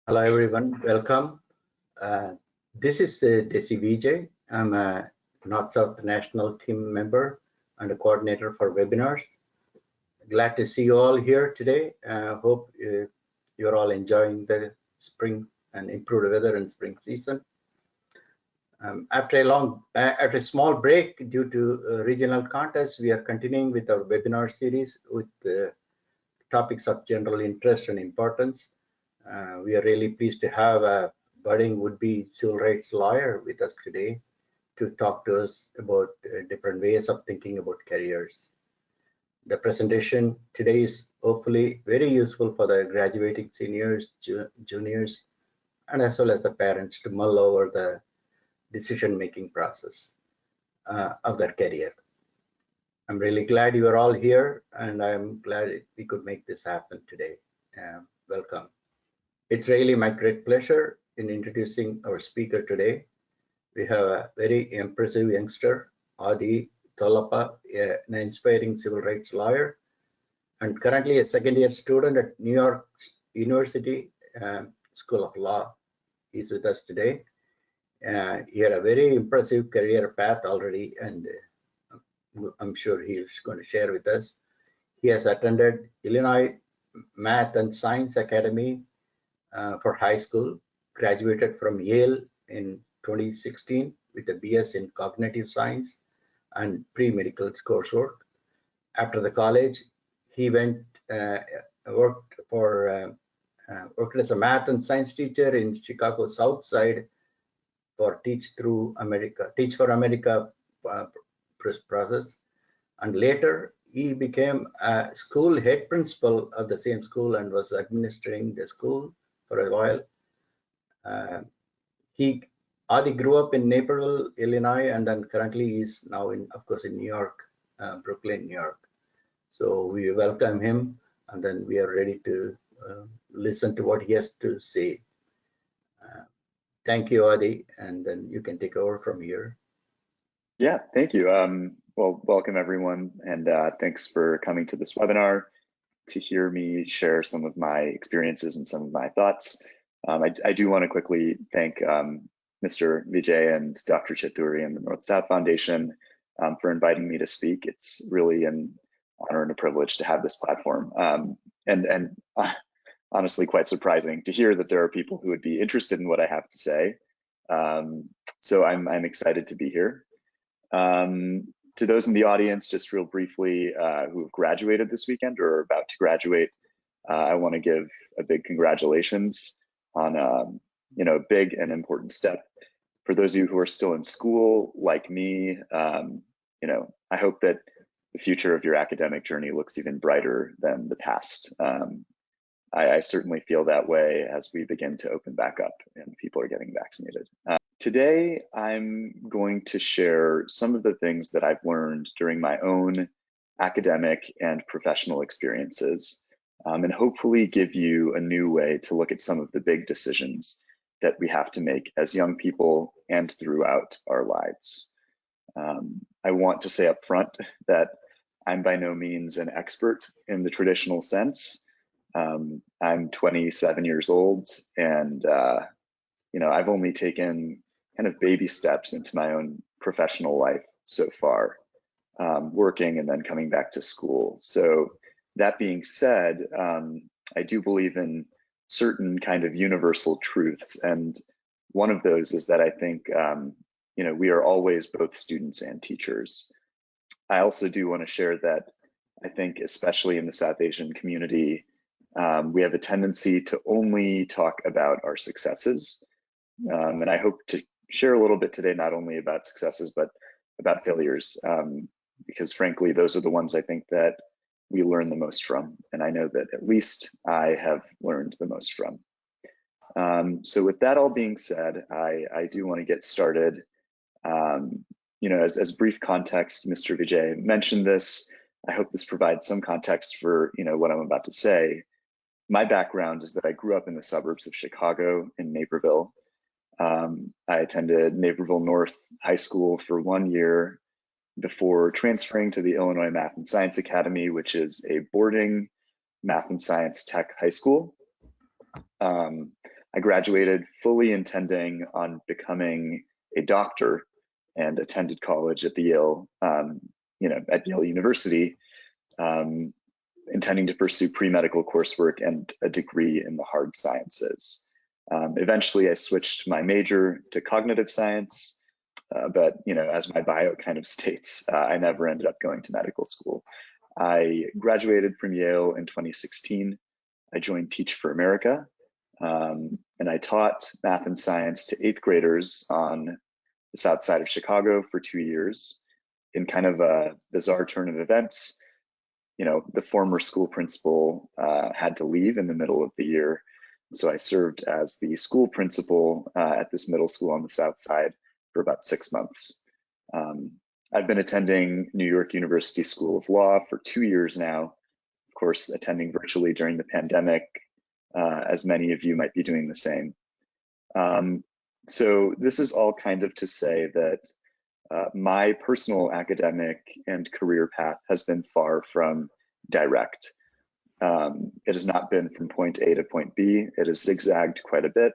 Hello everyone, welcome. This is Desi Vijay. I'm a North-South National team member and a coordinator for webinars. Glad to see you all here today. Hope you're all enjoying the spring and improved weather in spring season. After a small break due to regional contests, we are continuing with our webinar series with topics of general interest and importance. We are really pleased to have a budding would-be civil rights lawyer with us today to talk to us about different ways of thinking about careers. The presentation today is hopefully very useful for the graduating seniors, juniors, and as well as the parents to mull over the decision-making process of their career. I'm really glad you are all here, and I'm glad we could make this happen today. Welcome. It's really my great pleasure in introducing our speaker today. We have a very impressive youngster, Adi Tolapa, an inspiring civil rights lawyer, and currently a second-year student at New York University School of Law. He's with us today. He had a very impressive career path already, and I'm sure he's going to share with us. He has attended Illinois Math and Science Academy for high school, graduated from Yale in 2016 with a BS in cognitive science and pre-medical coursework. After the college, he went worked as a math and science teacher in Chicago South Side for Teach for America process, and later he became a school head principal of the same school and was administering the school for a while. Adi grew up in Naperville, Illinois, and then currently is now of course, in New York, Brooklyn, New York. So we welcome him, and then we are ready to listen to what he has to say. Thank you, Adi, and then you can take over from here. Yeah, thank you. Well, welcome everyone, and thanks for coming to this webinar to hear me share some of my experiences and some of my thoughts. I do want to quickly thank Mr. Vijay and Dr. Chituri and the North-South Foundation for inviting me to speak. It's really an honor and a privilege to have this platform, and honestly quite surprising to hear that there are people who would be interested in what I have to say. So I'm excited to be here. To those in the audience, just real briefly, who have graduated this weekend or are about to graduate, I want to give a big congratulations on a big and important step. For those of you who are still in school, like me, I hope that the future of your academic journey looks even brighter than the past. I certainly feel that way as we begin to open back up and people are getting vaccinated. Today, I'm going to share some of the things that I've learned during my own academic and professional experiences, and hopefully give you a new way to look at some of the big decisions that we have to make as young people and throughout our lives. I want to say up front that I'm by no means an expert in the traditional sense. I'm 27 years old, and I've only taken kind of baby steps into my own professional life so far, working and then coming back to school. So that being said, I do believe in certain kind of universal truths, and one of those is that I think we are always both students and teachers. I also do want to share that I think, especially in the South Asian community, we have a tendency to only talk about our successes, and I hope to share a little bit today, not only about successes, but about failures, because frankly, those are the ones I think that we learn the most from. And I know that at least I have learned the most from. So with that all being said, I do want to get started. As brief context, Mr. Vijay mentioned this. I hope this provides some context for what I'm about to say. My background is that I grew up in the suburbs of Chicago in Naperville. I attended Naperville North High School for 1 year before transferring to the Illinois Math and Science Academy, which is a boarding math and science tech high school. I graduated fully intending on becoming a doctor and attended college at the Yale, at Yale University, intending to pursue pre-medical coursework and a degree in the hard sciences. Eventually, I switched my major to cognitive science, but as my bio kind of states, I never ended up going to medical school. I graduated from Yale in 2016. I joined Teach for America, and I taught math and science to 8th graders on the south side of Chicago for 2 years. In kind of a bizarre turn of events, the former school principal had to leave in the middle of the year. So I served as the school principal at this middle school on the south side for about 6 months. I've been attending New York University School of Law for 2 years now, of course, attending virtually during the pandemic, as many of you might be doing the same. So this is all kind of to say that my personal academic and career path has been far from direct. It has not been from point A to point B. It has zigzagged quite a bit.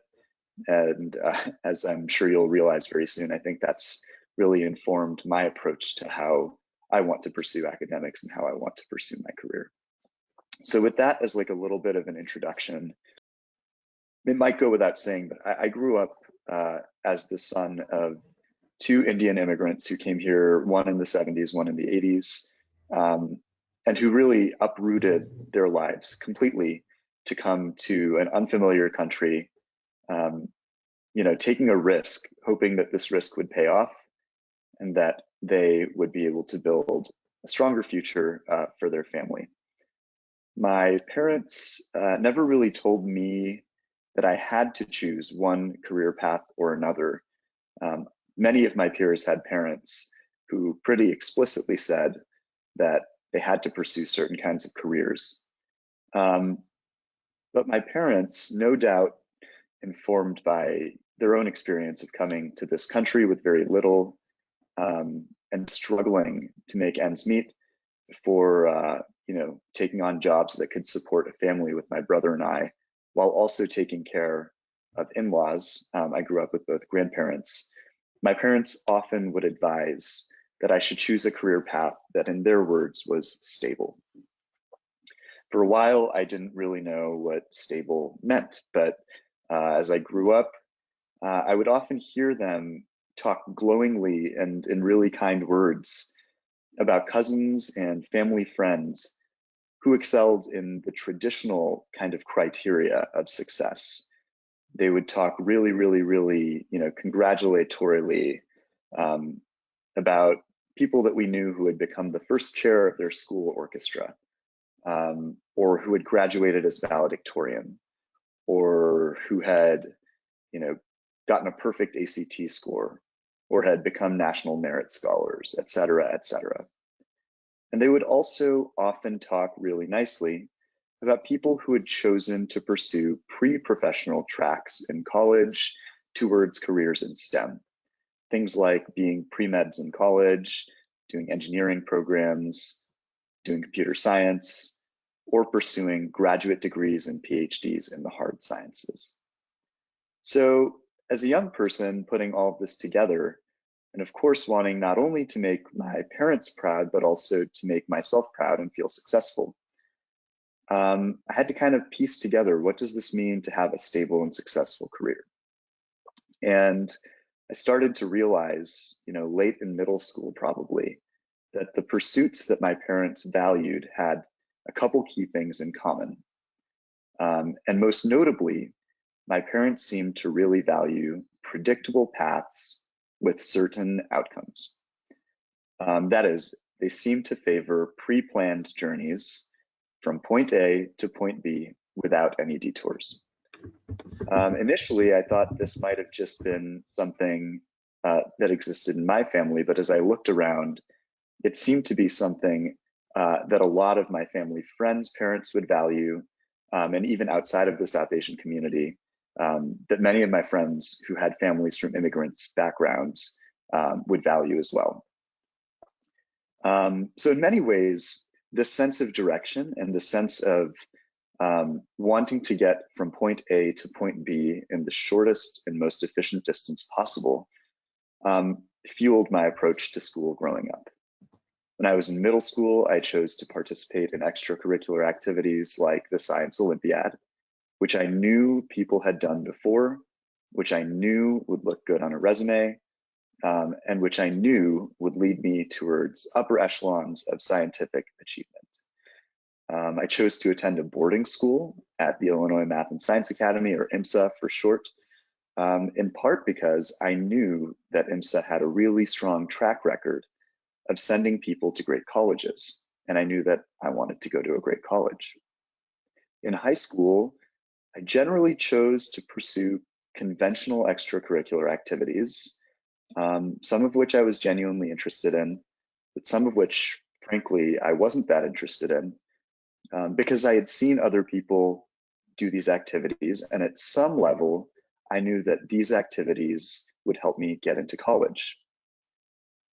And as I'm sure you'll realize very soon, I think that's really informed my approach to how I want to pursue academics and how I want to pursue my career. So with that as like a little bit of an introduction, it might go without saying, but I grew up as the son of 2 Indian immigrants who came here, one in the 70s, one in the 80s, and who really uprooted their lives completely to come to an unfamiliar country, taking a risk, hoping that this risk would pay off and that they would be able to build a stronger future for their family. My parents never really told me that I had to choose one career path or another. Many of my peers had parents who pretty explicitly said that they had to pursue certain kinds of careers. But my parents, no doubt informed by their own experience of coming to this country with very little and struggling to make ends meet before taking on jobs that could support a family with my brother and I, while also taking care of in-laws. I grew up with both grandparents. My parents often would advise that I should choose a career path that, in their words, was stable. For a while, I didn't really know what stable meant, but as I grew up, I would often hear them talk glowingly and in really kind words about cousins and family friends who excelled in the traditional kind of criteria of success. They would talk really, really, really, congratulatorily about people that we knew who had become the first chair of their school orchestra, or who had graduated as valedictorian, or who had, gotten a perfect ACT score, or had become national merit scholars, et cetera, et cetera. And they would also often talk really nicely about people who had chosen to pursue pre-professional tracks in college towards careers in STEM. Things like being pre-meds in college, doing engineering programs, doing computer science, or pursuing graduate degrees and PhDs in the hard sciences. So as a young person putting all of this together, and of course wanting not only to make my parents proud, but also to make myself proud and feel successful, I had to kind of piece together, what does this mean to have a stable and successful career? And I started to realize, late in middle school probably, that the pursuits that my parents valued had a couple key things in common. And most notably, my parents seemed to really value predictable paths with certain outcomes. That is, they seemed to favor pre-planned journeys from point A to point B without any detours. Initially, I thought this might have just been something that existed in my family, but as I looked around, it seemed to be something that a lot of my family friends' parents would value, and even outside of the South Asian community, that many of my friends who had families from immigrants' backgrounds would value as well. So in many ways, this sense of direction and the sense of wanting to get from point A to point B in the shortest and most efficient distance possible, fueled my approach to school growing up. When I was in middle school, I chose to participate in extracurricular activities like the Science Olympiad, which I knew people had done before, which I knew would look good on a resume, and which I knew would lead me towards upper echelons of scientific achievement. I chose to attend a boarding school at the Illinois Math and Science Academy, or IMSA for short, in part because I knew that IMSA had a really strong track record of sending people to great colleges, and I knew that I wanted to go to a great college. In high school, I generally chose to pursue conventional extracurricular activities, some of which I was genuinely interested in, but some of which, frankly, I wasn't that interested in, because I had seen other people do these activities, and at some level, I knew that these activities would help me get into college.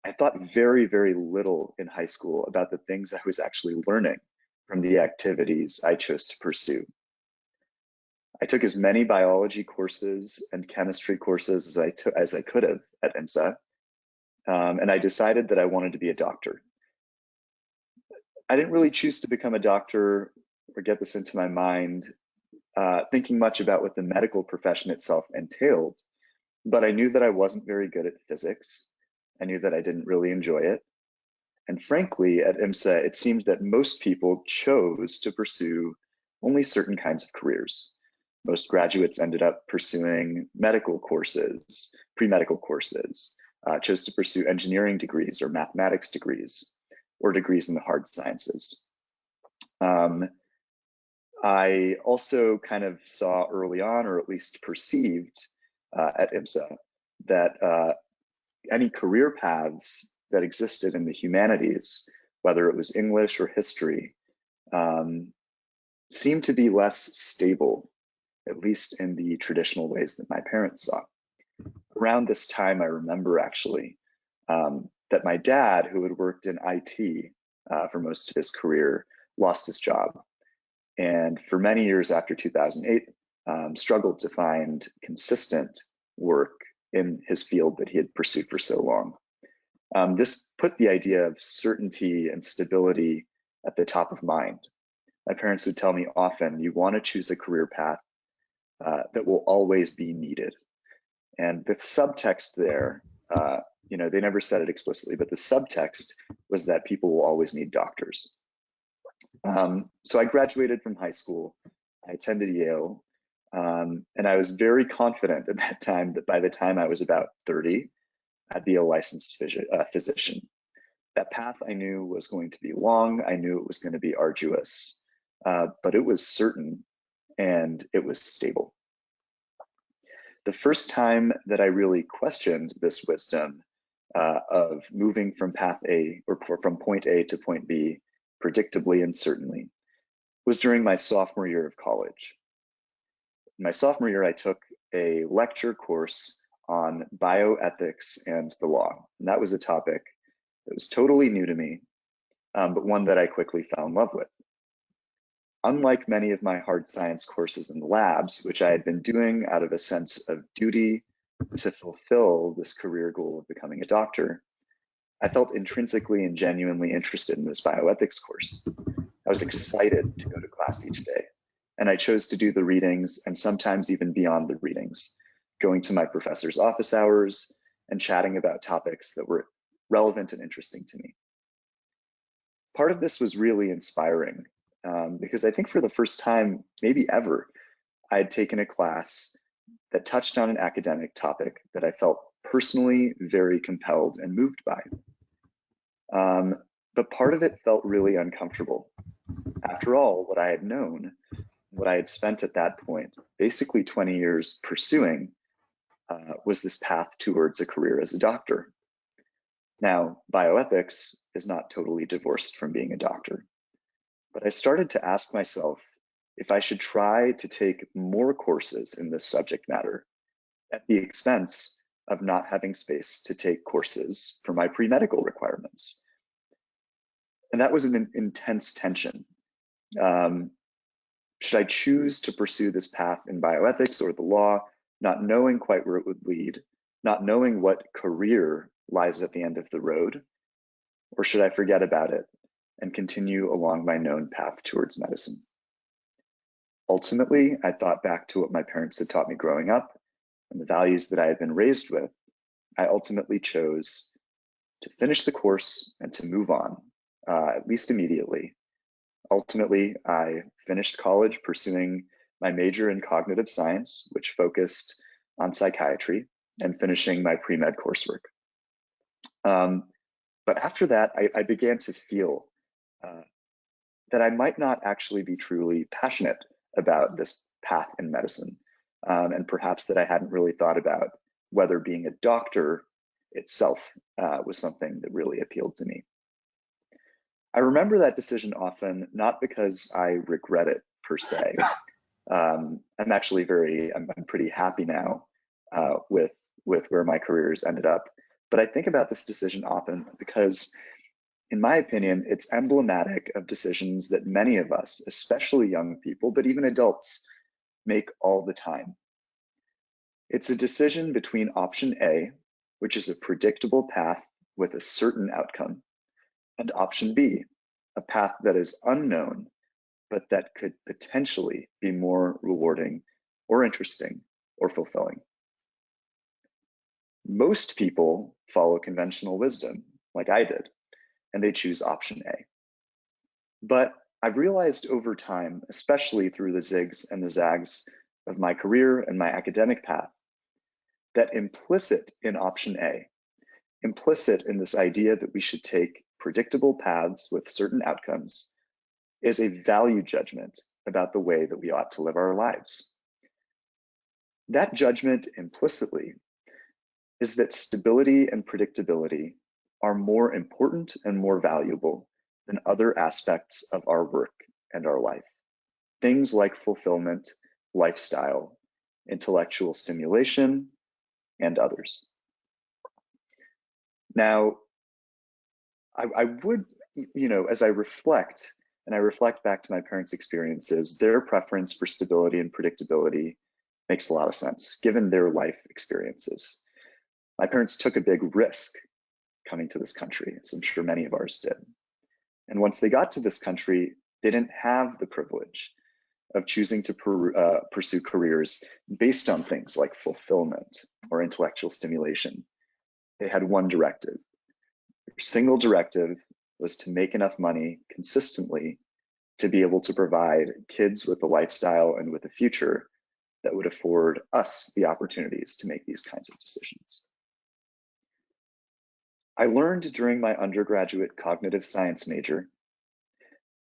I thought very, very little in high school about the things I was actually learning from the activities I chose to pursue. I took as many biology courses and chemistry courses as I could have at IMSA, and I decided that I wanted to be a doctor. I didn't really choose to become a doctor or get this into my mind, thinking much about what the medical profession itself entailed, but I knew that I wasn't very good at physics. I knew that I didn't really enjoy it. And frankly, at IMSA, it seemed that most people chose to pursue only certain kinds of careers. Most graduates ended up pursuing medical courses, pre-medical courses, chose to pursue engineering degrees or mathematics degrees, or degrees in the hard sciences. I also kind of saw early on, or at least perceived at IMSA, that any career paths that existed in the humanities, whether it was English or history, seemed to be less stable, at least in the traditional ways that my parents saw. Around this time, I remember actually that my dad, who had worked in IT for most of his career, lost his job. And for many years after 2008, struggled to find consistent work in his field that he had pursued for so long. This put the idea of certainty and stability at the top of mind. My parents would tell me often, you want to choose a career path that will always be needed. And the subtext there, they never said it explicitly, but the subtext was that people will always need doctors. So I graduated from high school. I attended Yale. And I was very confident at that time that by the time I was about 30, I'd be a licensed physician. That path I knew was going to be long. I knew it was going to be arduous, but it was certain and it was stable. The first time that I really questioned this wisdom of moving from path A, or from point A to point B, predictably and certainly, was during my sophomore year of college. In my sophomore year, I took a lecture course on bioethics and the law. And that was a topic that was totally new to me, but one that I quickly fell in love with. Unlike many of my hard science courses in the labs, which I had been doing out of a sense of duty to fulfill this career goal of becoming a doctor, I felt intrinsically and genuinely interested in this bioethics course. I was excited to go to class each day, and I chose to do the readings and sometimes even beyond the readings, going to my professor's office hours and chatting about topics that were relevant and interesting to me. Part of this was really inspiring because I think for the first time, maybe ever, I had taken a class that touched on an academic topic that I felt personally very compelled and moved by. But part of it felt really uncomfortable. After all, what I had known, what I had spent at that point, basically 20 years pursuing, was this path towards a career as a doctor. Now, bioethics is not totally divorced from being a doctor, but I started to ask myself if I should try to take more courses in this subject matter at the expense of not having space to take courses for my pre-medical requirements. And that was an intense tension. Should I choose to pursue this path in bioethics or the law, not knowing quite where it would lead, not knowing what career lies at the end of the road? Or should I forget about it and continue along my known path towards medicine? Ultimately, I thought back to what my parents had taught me growing up and the values that I had been raised with. I ultimately chose to finish the course and to move on, at least immediately. Ultimately, I finished college pursuing my major in cognitive science, which focused on psychiatry, and finishing my pre-med coursework. But after that, I began to feel that I might not actually be truly passionate about this path in medicine, and perhaps that I hadn't really thought about whether being a doctor itself was something that really appealed to me. I remember that decision often, not because I regret it per se. I'm actually I'm pretty happy now with where my careers ended up. But I think about this decision often because, in my opinion, it's emblematic of decisions that many of us, especially young people, but even adults, make all the time. It's a decision between option A, which is a predictable path with a certain outcome, and option B, a path that is unknown, but that could potentially be more rewarding or interesting or fulfilling. Most people follow conventional wisdom, like I did, and they choose option A. But I've realized over time, especially through the zigs and the zags of my career and my academic path, that implicit in option A, implicit in this idea that we should take predictable paths with certain outcomes, is a value judgment about the way that we ought to live our lives. That judgment implicitly is that stability and predictability are more important and more valuable than other aspects of our work and our life. Things like fulfillment, lifestyle, intellectual stimulation, and others. Now, I would, as I reflect, and I reflect back to my parents' experiences, their preference for stability and predictability makes a lot of sense, given their life experiences. My parents took a big risk coming to this country, as I'm sure many of ours did. And once they got to this country, they didn't have the privilege of choosing to pursue careers based on things like fulfillment or intellectual stimulation. They had one directive. Their single directive was to make enough money consistently to be able to provide kids with a lifestyle and with a future that would afford us the opportunities to make these kinds of decisions. I learned during my undergraduate cognitive science major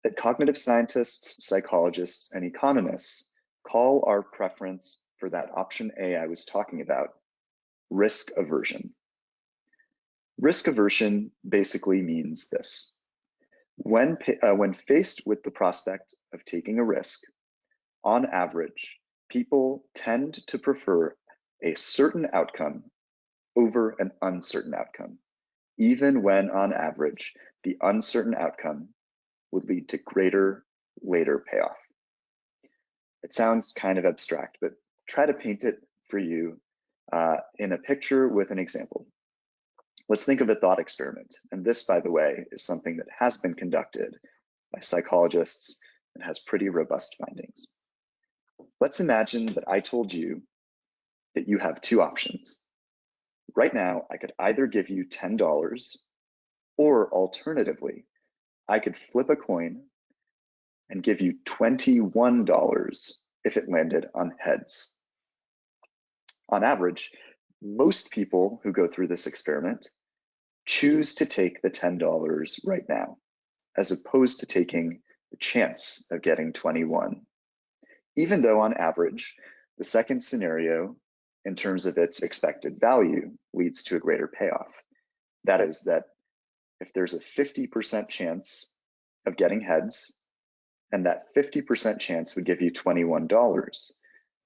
that cognitive scientists, psychologists, and economists call our preference for that option A I was talking about risk aversion. Risk aversion basically means this. When faced with the prospect of taking a risk, on average, people tend to prefer a certain outcome over an uncertain outcome, even when on average, the uncertain outcome would lead to greater later payoff. It sounds kind of abstract, but try to paint it for you in a picture with an example. Let's think of a thought experiment. And this, by the way, is something that has been conducted by psychologists and has pretty robust findings. Let's imagine that I told you that you have two options. Right now, I could either give you $10, or alternatively, I could flip a coin and give you $21 if it landed on heads. On average, most people who go through this experiment choose to take the $10 right now, as opposed to taking the chance of getting 21. Even though on average, the second scenario, in terms of its expected value, leads to a greater payoff. That is that if there's a 50% chance of getting heads, and that 50% chance would give you $21,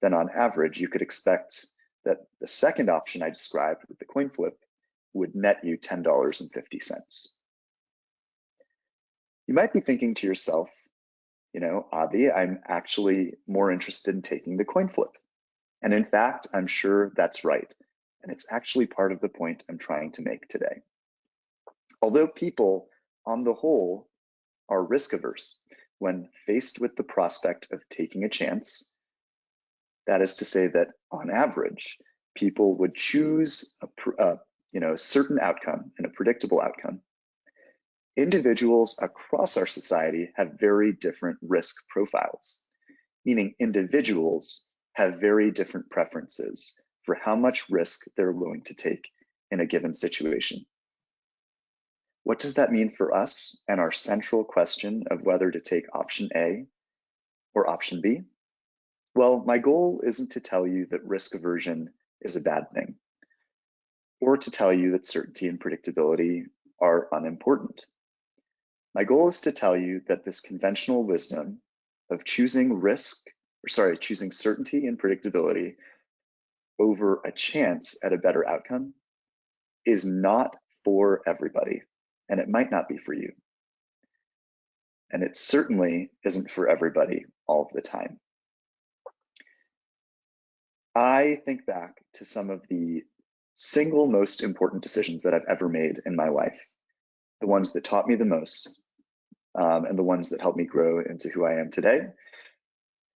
then on average, you could expect that the second option I described with the coin flip would net you $10.50. You might be thinking to yourself, oddly, I'm actually more interested in taking the coin flip. And in fact, I'm sure that's right. And it's actually part of the point I'm trying to make today. Although people, on the whole, are risk averse when faced with the prospect of taking a chance, that is to say that on average, people would choose a certain outcome and a predictable outcome. Individuals across our society have very different risk profiles, meaning individuals have very different preferences for how much risk they're willing to take in a given situation. What does that mean for us and our central question of whether to take option A or option B? Well, my goal isn't to tell you that risk aversion is a bad thing, or to tell you that certainty and predictability are unimportant. My goal is to tell you that this conventional wisdom of choosing certainty and predictability over a chance at a better outcome is not for everybody, and it might not be for you. And it certainly isn't for everybody all of the time. I think back to some of the single most important decisions that I've ever made in my life, the ones that taught me the most, and the ones that helped me grow into who I am today.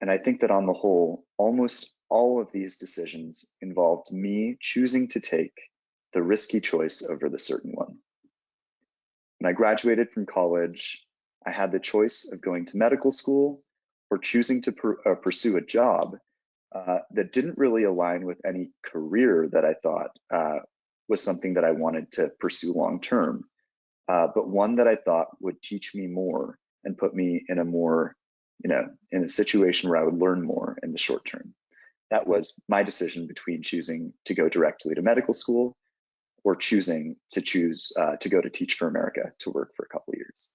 And I think that on the whole, almost all of these decisions involved me choosing to take the risky choice over the certain one. When I graduated from college, I had the choice of going to medical school or choosing to pursue a job that didn't really align with any career that I thought was something that I wanted to pursue long term, but one that I thought would teach me more and put me in a more, in a situation where I would learn more in the short term. That was my decision between choosing to go directly to medical school or choosing to go to Teach for America to work for a couple of years.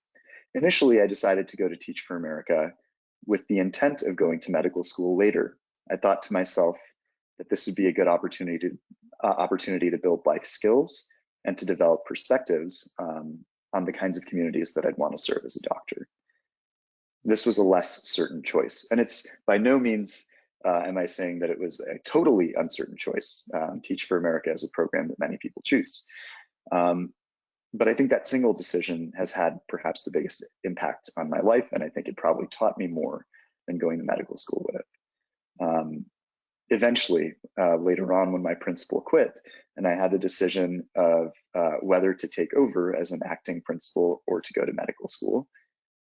Initially, I decided to go to Teach for America with the intent of going to medical school later. I thought to myself that this would be a good opportunity to build life skills and to develop perspectives on the kinds of communities that I'd want to serve as a doctor. This was a less certain choice, and it's by no means am I saying that it was a totally uncertain choice. Teach for America is a program that many people choose. But I think that single decision has had perhaps the biggest impact on my life, and I think it probably taught me more than going to medical school would have. Eventually, later on when my principal quit and I had the decision of whether to take over as an acting principal or to go to medical school,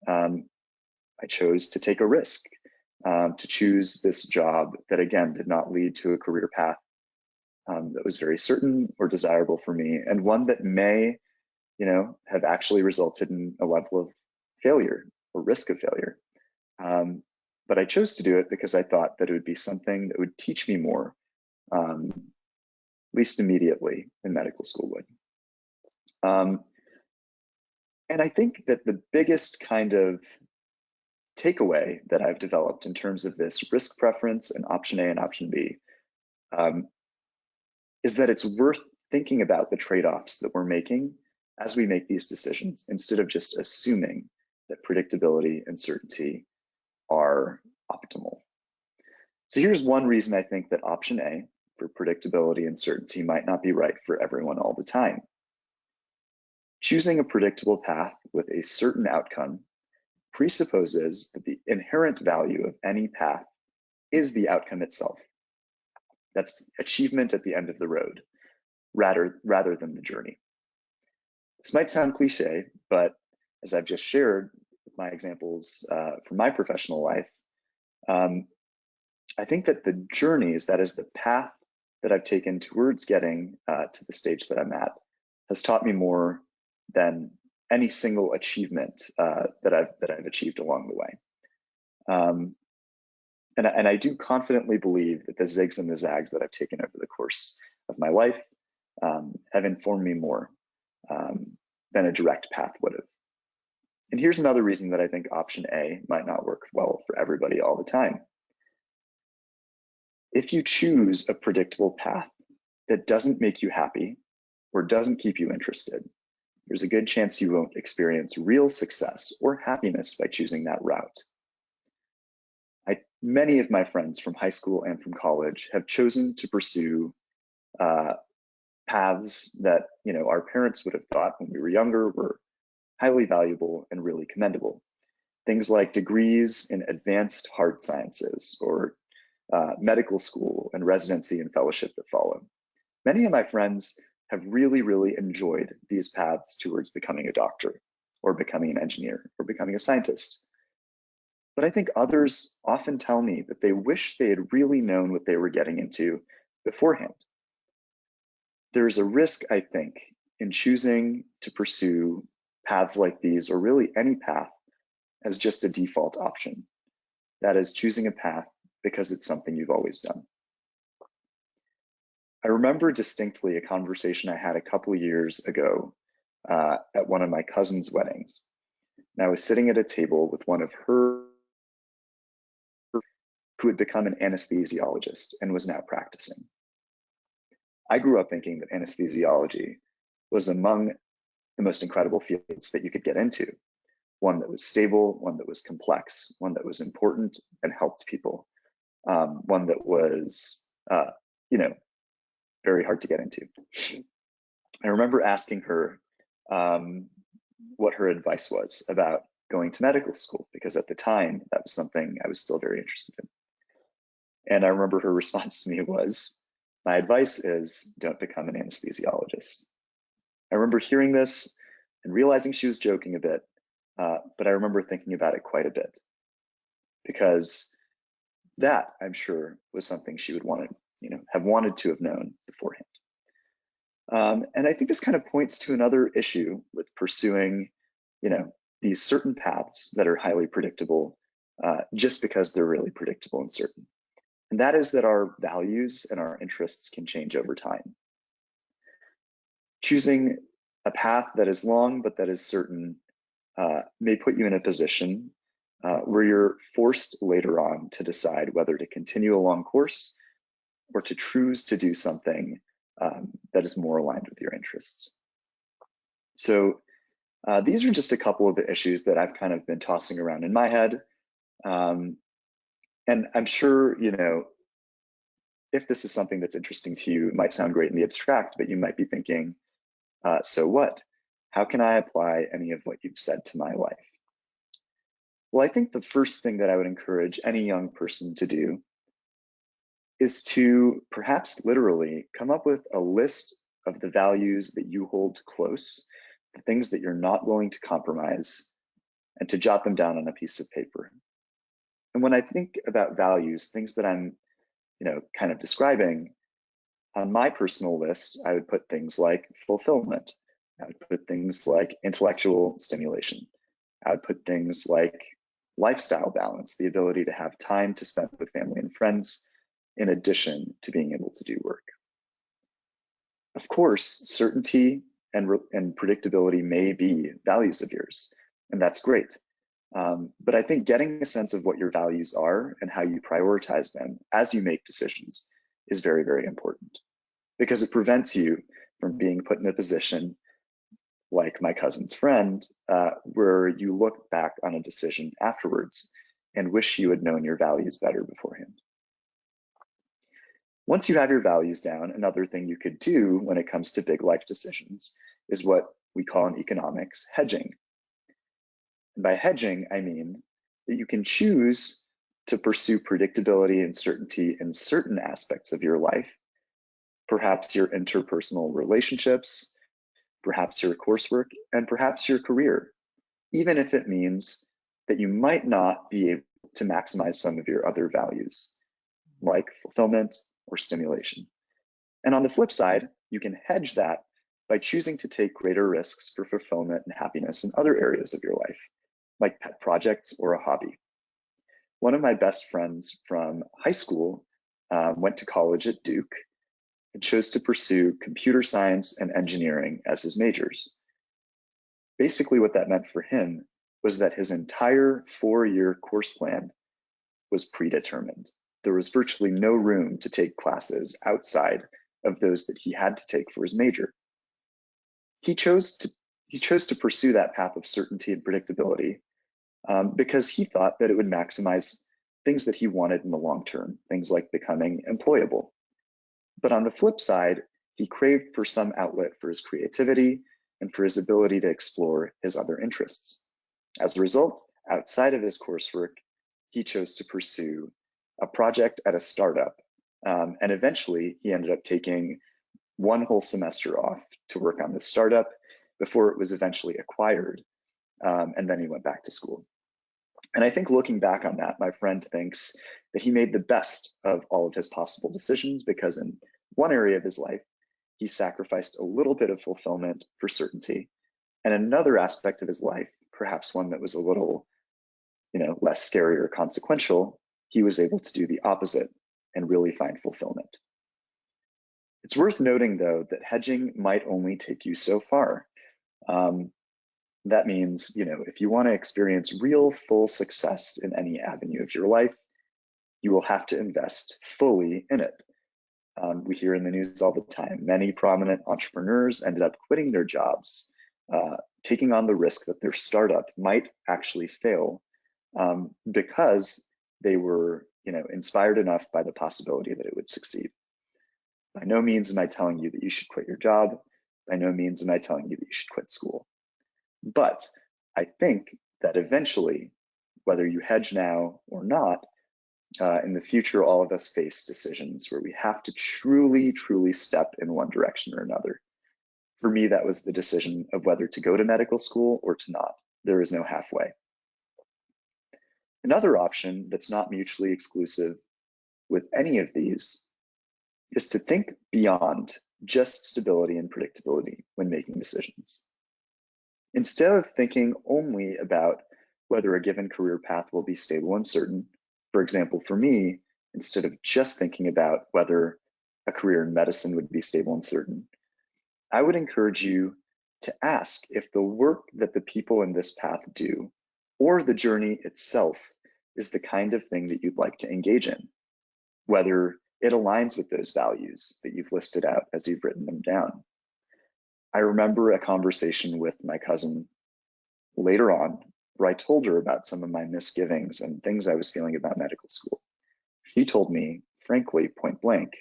I chose to take a risk, to choose this job that again did not lead to a career path that was very certain or desirable for me, and one that may, have actually resulted in a level of failure or risk of failure. But I chose to do it because I thought that it would be something that would teach me more, at least immediately, than medical school would. And I think that the biggest kind of takeaway that I've developed in terms of this risk preference and option A and option B is that it's worth thinking about the trade-offs that we're making as we make these decisions, instead of just assuming that predictability and certainty are optimal. So here's one reason I think that option A for predictability and certainty might not be right for everyone all the time. Choosing a predictable path with a certain outcome presupposes that the inherent value of any path is the outcome itself. That's achievement at the end of the road, rather than the journey. This might sound cliche, but as I've just shared with my examples from my professional life, I think that the journeys, that is the path that I've taken towards getting to the stage that I'm at, has taught me more than any single achievement that I've achieved along the way. And I do confidently believe that the zigs and the zags that I've taken over the course of my life have informed me more than a direct path would have. And here's another reason that I think option A might not work well for everybody all the time. If you choose a predictable path that doesn't make you happy or doesn't keep you interested, there's a good chance you won't experience real success or happiness by choosing that route. many of my friends from high school and from college have chosen to pursue paths that, you know, our parents would have thought when we were younger were highly valuable and really commendable. Things like degrees in advanced hard sciences, or medical school and residency and fellowship that follow. Many of my friends have really enjoyed these paths towards becoming a doctor, or becoming an engineer, or becoming a scientist. But I think others often tell me that they wish they had really known what they were getting into beforehand. There's a risk, I think, in choosing to pursue paths like these, or really any path, as just a default option. That is, choosing a path because it's something you've always done. I remember distinctly a conversation I had a couple years ago at one of my cousin's weddings. And I was sitting at a table with one of her who had become an anesthesiologist and was now practicing. I grew up thinking that anesthesiology was among the most incredible fields that you could get into. One that was stable, one that was complex, one that was important and helped people, one that was, you know, very hard to get into. I remember asking her what her advice was about going to medical school, because at the time that was something I was still very interested in. And I remember her response to me was, my advice is don't become an anesthesiologist. I remember hearing this and realizing she was joking a bit, but I remember thinking about it quite a bit, because that, I'm sure, was something she would want to, you know, have wanted to have known beforehand. And I think this kind of points to another issue with pursuing, you know, these certain paths that are highly predictable just because they're really predictable and certain. And that is that our values and our interests can change over time. Choosing a path that is long but that is certain may put you in a position where you're forced later on to decide whether to continue along course or to choose to do something that is more aligned with your interests. So these are just a couple of the issues that I've kind of been tossing around in my head. And I'm sure, you know, if this is something that's interesting to you, it might sound great in the abstract, but you might be thinking, so what? How can I apply any of what you've said to my life? Well, I think the first thing that I would encourage any young person to do is to perhaps literally come up with a list of the values that you hold close, the things that you're not willing to compromise, and to jot them down on a piece of paper. And when I think about values, things that I'm, you know, kind of describing, on my personal list, I would put things like fulfillment. I would put things like intellectual stimulation. I would put things like lifestyle balance, the ability to have time to spend with family and friends, in addition to being able to do work. Of course, certainty and predictability may be values of yours, and that's great. But I think getting a sense of what your values are and how you prioritize them as you make decisions is very important, because it prevents you from being put in a position like my cousin's friend, where you look back on a decision afterwards and wish you had known your values better beforehand. Once you have your values down, another thing you could do when it comes to big life decisions is what we call in economics hedging. And by hedging, I mean that you can choose to pursue predictability and certainty in certain aspects of your life, perhaps your interpersonal relationships, perhaps your coursework, and perhaps your career, even if it means that you might not be able to maximize some of your other values, like fulfillment or stimulation. And on the flip side, you can hedge that by choosing to take greater risks for fulfillment and happiness in other areas of your life, like pet projects or a hobby. One of my best friends from high school went to college at Duke and chose to pursue computer science and engineering as his majors. Basically, what that meant for him was that his entire 4-year course plan was predetermined. There was virtually no room to take classes outside of those that he had to take for his major. He chose to pursue that path of certainty and predictability because he thought that it would maximize things that he wanted in the long term, things like becoming employable. But on the flip side, he craved for some outlet for his creativity and for his ability to explore his other interests. As a result, outside of his coursework, he chose to pursue a project at a startup. And eventually, he ended up taking one whole semester off to work on this startup before it was eventually acquired. And then he went back to school. And I think looking back on that, my friend thinks that he made the best of all of his possible decisions, because in one area of his life, he sacrificed a little bit of fulfillment for certainty. And another aspect of his life, perhaps one that was a little, less scary or consequential, he was able to do the opposite and really find fulfillment. It's worth noting, though, that hedging might only take you so far. That means, if you want to experience real full success in any avenue of your life, you will have to invest fully in it. We hear in the news all the time, many prominent entrepreneurs ended up quitting their jobs, taking on the risk that their startup might actually fail, because they were, inspired enough by the possibility that it would succeed. By no means am I telling you that you should quit your job. By no means am I telling you that you should quit school. But I think that eventually, whether you hedge now or not, in the future, all of us face decisions where we have to truly, truly step in one direction or another. For me, that was the decision of whether to go to medical school or to not. There is no halfway. Another option that's not mutually exclusive with any of these is to think beyond just stability and predictability when making decisions. Instead of thinking only about whether a given career path will be stable and certain, for example, for me, instead of just thinking about whether a career in medicine would be stable and certain, I would encourage you to ask if the work that the people in this path do, or the journey itself, is the kind of thing that you'd like to engage in, whether it aligns with those values that you've listed out as you've written them down. I remember a conversation with my cousin later on where I told her about some of my misgivings and things I was feeling about medical school. She told me, frankly, point blank,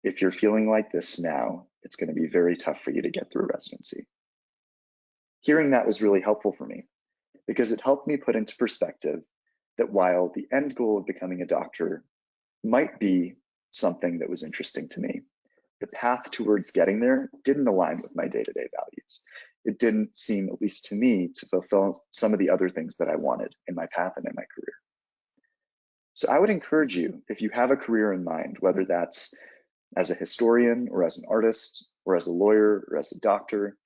if you're feeling like this now, it's going to be very tough for you to get through residency. Hearing that was really helpful for me, because it helped me put into perspective that while the end goal of becoming a doctor might be something that was interesting to me, the path towards getting there didn't align with my day-to-day values. It didn't seem, at least to me, to fulfill some of the other things that I wanted in my path and in my career. So I would encourage you, if you have a career in mind, whether that's as a historian or as an artist or as a lawyer or as a doctor,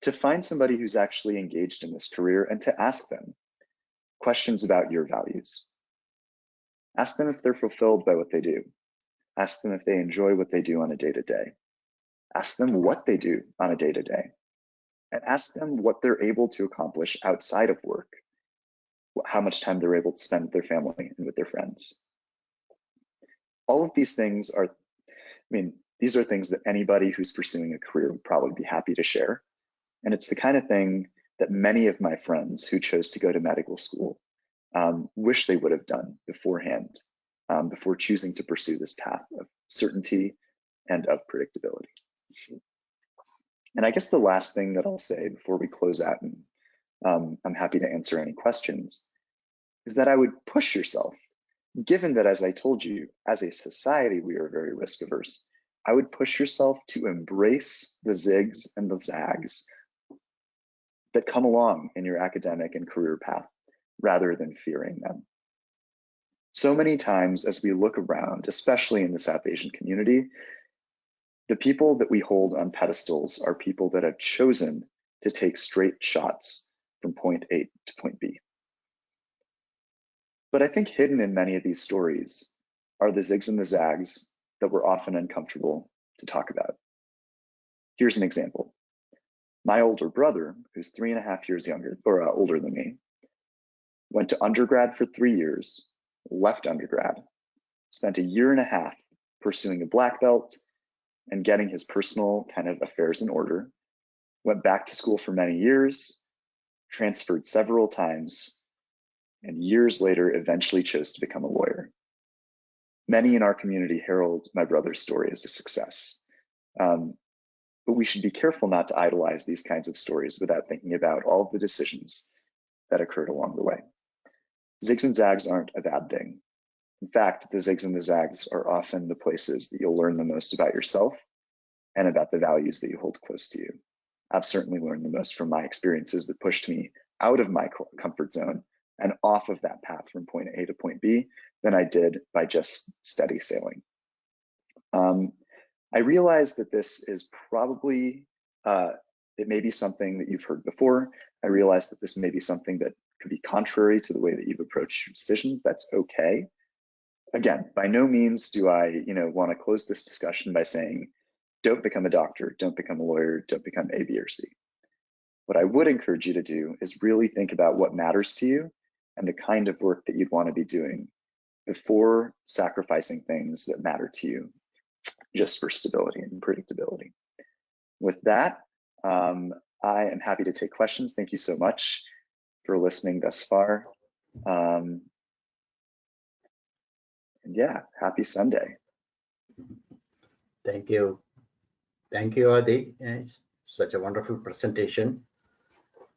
to find somebody who's actually engaged in this career and to ask them questions about your values. Ask them if they're fulfilled by what they do. Ask them if they enjoy what they do on a day-to-day. Ask them what they do on a day-to-day. And ask them what they're able to accomplish outside of work, how much time they're able to spend with their family and with their friends. All of these things are, these are things that anybody who's pursuing a career would probably be happy to share. And it's the kind of thing that many of my friends who chose to go to medical school wish they would have done beforehand, before choosing to pursue this path of certainty and of predictability. And I guess the last thing that I'll say before we close out, and I'm happy to answer any questions, is that I would push yourself, given that, as I told you, as a society, we are very risk averse. I would push yourself to embrace the zigs and the zags that come along in your academic and career path, rather than fearing them. So many times as we look around, especially in the South Asian community, the people that we hold on pedestals are people that have chosen to take straight shots from point A to point B. But I think hidden in many of these stories are the zigs and the zags that we're often uncomfortable to talk about. Here's an example. My older brother, who's 3.5 years younger or older than me, went to undergrad for 3 years, left undergrad, spent 1.5 years pursuing a black belt and getting his personal kind of affairs in order, went back to school for many years, transferred several times, and years later eventually chose to become a lawyer. Many in our community herald my brother's story as a success. But we should be careful not to idolize these kinds of stories without thinking about all of the decisions that occurred along the way. Zigs and zags aren't a bad thing. In fact, the zigs and the zags are often the places that you'll learn the most about yourself and about the values that you hold close to you. I've certainly learned the most from my experiences that pushed me out of my comfort zone and off of that path from point A to point B than I did by just steady sailing. I realize that this is probably, it may be something that you've heard before. I realize that this may be something that could be contrary to the way that you've approached your decisions. That's okay. Again, by no means do I want to close this discussion by saying, don't become a doctor, don't become a lawyer, don't become A, B, or C. What I would encourage you to do is really think about what matters to you and the kind of work that you'd want to be doing before sacrificing things that matter to you just for stability and predictability. With that, I am happy to take questions. Thank you so much for listening thus far. And yeah, happy Sunday. Thank you. Thank you, Adi. It's such a wonderful presentation.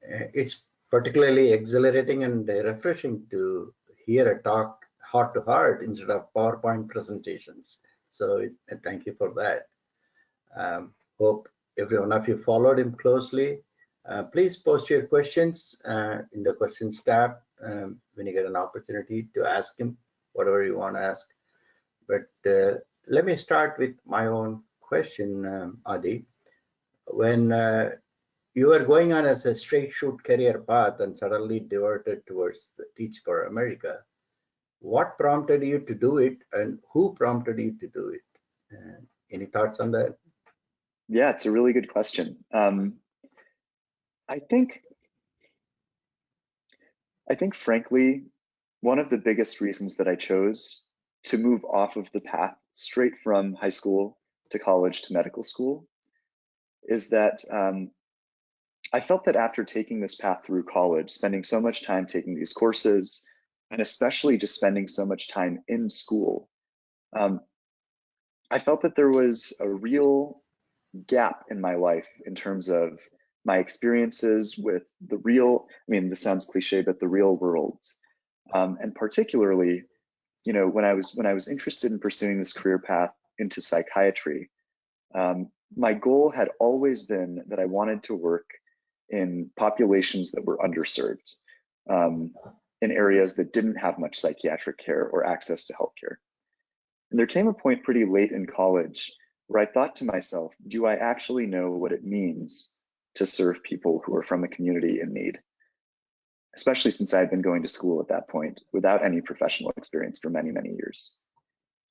It's particularly exhilarating and refreshing to hear a talk heart to heart instead of PowerPoint presentations. So thank you for that. Hope every one of you followed him closely. Please post your questions in the questions tab when you get an opportunity to ask him whatever you want to ask. But let me start with my own question, Adi. When you were going on as a straight shoot career path and suddenly diverted towards the Teach for America, what prompted you to do it and who prompted you to do it? Any thoughts on that? Yeah, it's a really good question. I think frankly, one of the biggest reasons that I chose to move off of the path straight from high school to college to medical school is that I felt that after taking this path through college, spending so much time taking these courses, and especially just spending so much time in school, I felt that there was a real gap in my life in terms of my experiences with the real, I mean, this sounds cliche, but the real world. And particularly, when I was interested in pursuing this career path into psychiatry, my goal had always been that I wanted to work in populations that were underserved, in areas that didn't have much psychiatric care or access to healthcare. And there came a point pretty late in college where I thought to myself, do I actually know what it means to serve people who are from a community in need? Especially since I had been going to school at that point without any professional experience for many, many years.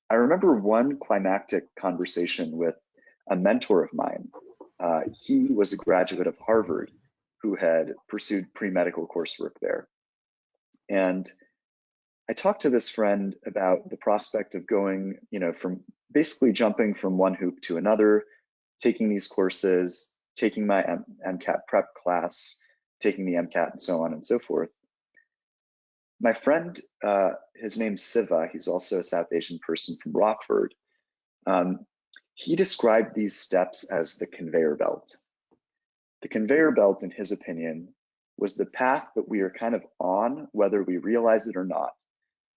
I remember one climactic conversation with a mentor of mine. He was a graduate of Harvard who had pursued pre-medical coursework there. And I talked to this friend about the prospect of going, from basically jumping from one hoop to another, taking these courses, taking my MCAT prep class, taking the MCAT, and so on and so forth. My friend, his name's Siva, he's also a South Asian person from Rockford. He described these steps as the conveyor belt. The conveyor belt, in his opinion, was the path that we are kind of on, whether we realize it or not,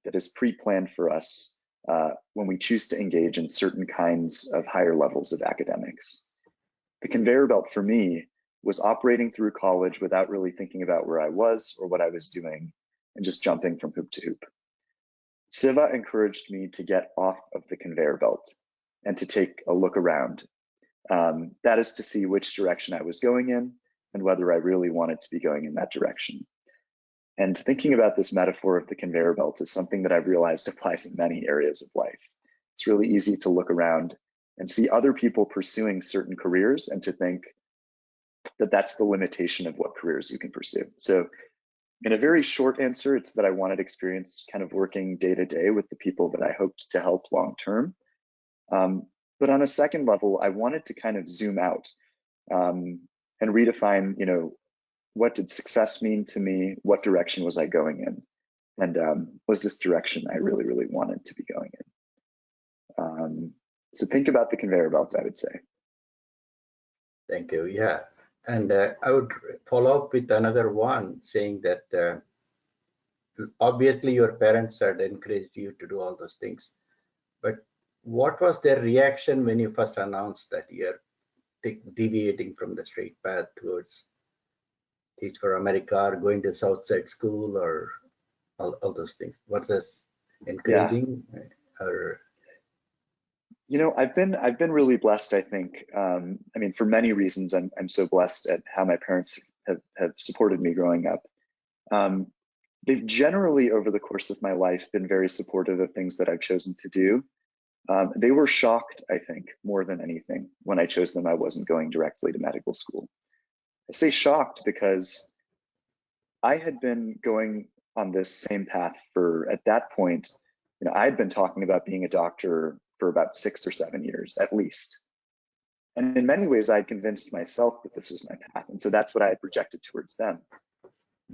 that is pre-planned for us when we choose to engage in certain kinds of higher levels of academics. The conveyor belt for me was operating through college without really thinking about where I was or what I was doing and just jumping from hoop to hoop. Siva encouraged me to get off of the conveyor belt and to take a look around. That is to see which direction I was going in and whether I really wanted to be going in that direction. And thinking about this metaphor of the conveyor belt is something that I've realized applies in many areas of life. It's really easy to look around and see other people pursuing certain careers and to think that that's the limitation of what careers you can pursue. So in a very short answer, it's that I wanted experience kind of working day to day with the people that I hoped to help long term. But on a second level, I wanted to kind of zoom out and redefine, what did success mean to me? What direction was I going in? and was this direction I really, really wanted to be going in. So think about the conveyor belt, I would say. Thank you. Yeah. And I would follow up with another one saying that obviously your parents had encouraged you to do all those things, but what was their reaction when you first announced that you're deviating from the straight path towards Teach for America or going to Southside School or all those things? Was this encouraging? Or you know, I've been really blessed, I think. I mean, for many reasons, I'm so blessed at how my parents have supported me growing up. They've generally, over the course of my life, been very supportive of things that I've chosen to do. They were shocked, I think, more than anything, when I chose them I wasn't going directly to medical school. I say shocked because I had been going on this same path for, at that point, you know, I'd been talking about being a doctor for about 6 or 7 years, at least. And in many ways, I'd convinced myself that this was my path. And so that's what I had projected towards them.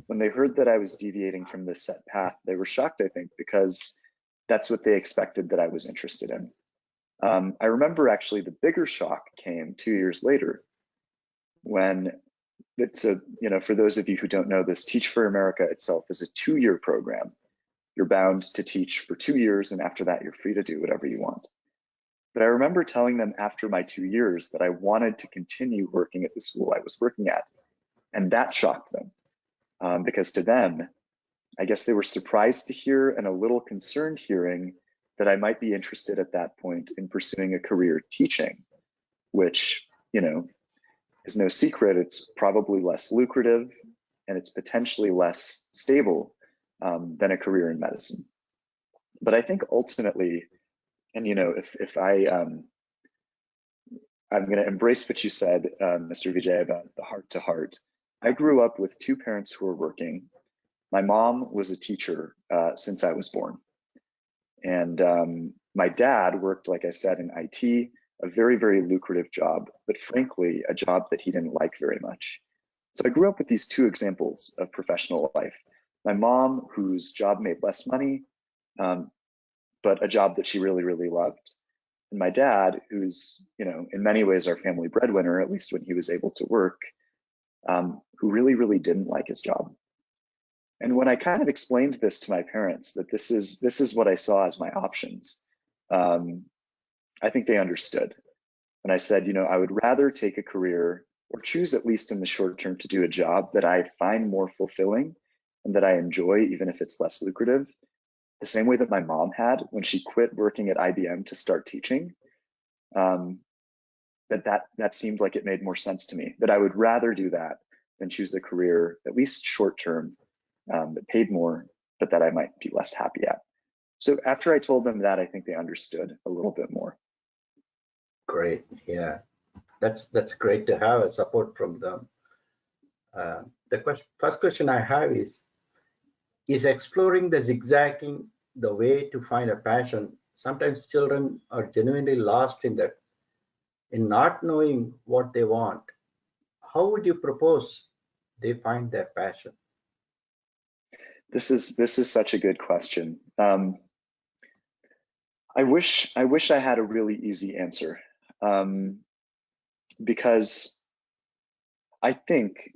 When they heard that I was deviating from this set path, they were shocked, I think, because that's what they expected that I was interested in. I remember actually the bigger shock came 2 years later when, so, you know, for those of you who don't know this, Teach for America itself is a 2-year program. You're bound to teach for 2 years, and after that, you're free to do whatever you want. But I remember telling them after my 2 years that I wanted to continue working at the school I was working at. And that shocked them, because to them, I guess they were surprised to hear and a little concerned hearing that I might be interested at that point in pursuing a career teaching, which, you know, is no secret. It's probably less lucrative and it's potentially less stable than a career in medicine. But I think ultimately, and you know, if I'm going to embrace what you said, Mr. Vijay, about the heart to heart. I grew up with 2 parents who were working. My mom was a teacher since I was born. And my dad worked, like I said, in IT, a very, very lucrative job, but frankly, a job that he didn't like very much. So I grew up with these 2 examples of professional life. My mom, whose job made less money, but a job that she really, really loved. And my dad, who's, you know, in many ways our family breadwinner, at least when he was able to work, who really, really didn't like his job. And when I kind of explained this to my parents, that this is what I saw as my options, I think they understood. And I said, you know, I would rather take a career or choose, at least in the short term, to do a job that I find more fulfilling and that I enjoy, even if it's less lucrative, the same way that my mom had when she quit working at IBM to start teaching. That seemed like it made more sense to me, that I would rather do that than choose a career, at least short term, that paid more, but that I might be less happy at. So after I told them that, I think they understood a little bit more. great, yeah, that's great to have a support from them. The first question I have is exploring the zigzagging the way to find a passion? Sometimes children are genuinely lost in that, in not knowing what they want. How would you propose they find their passion? This is such a good question. I wish I had a really easy answer, because I think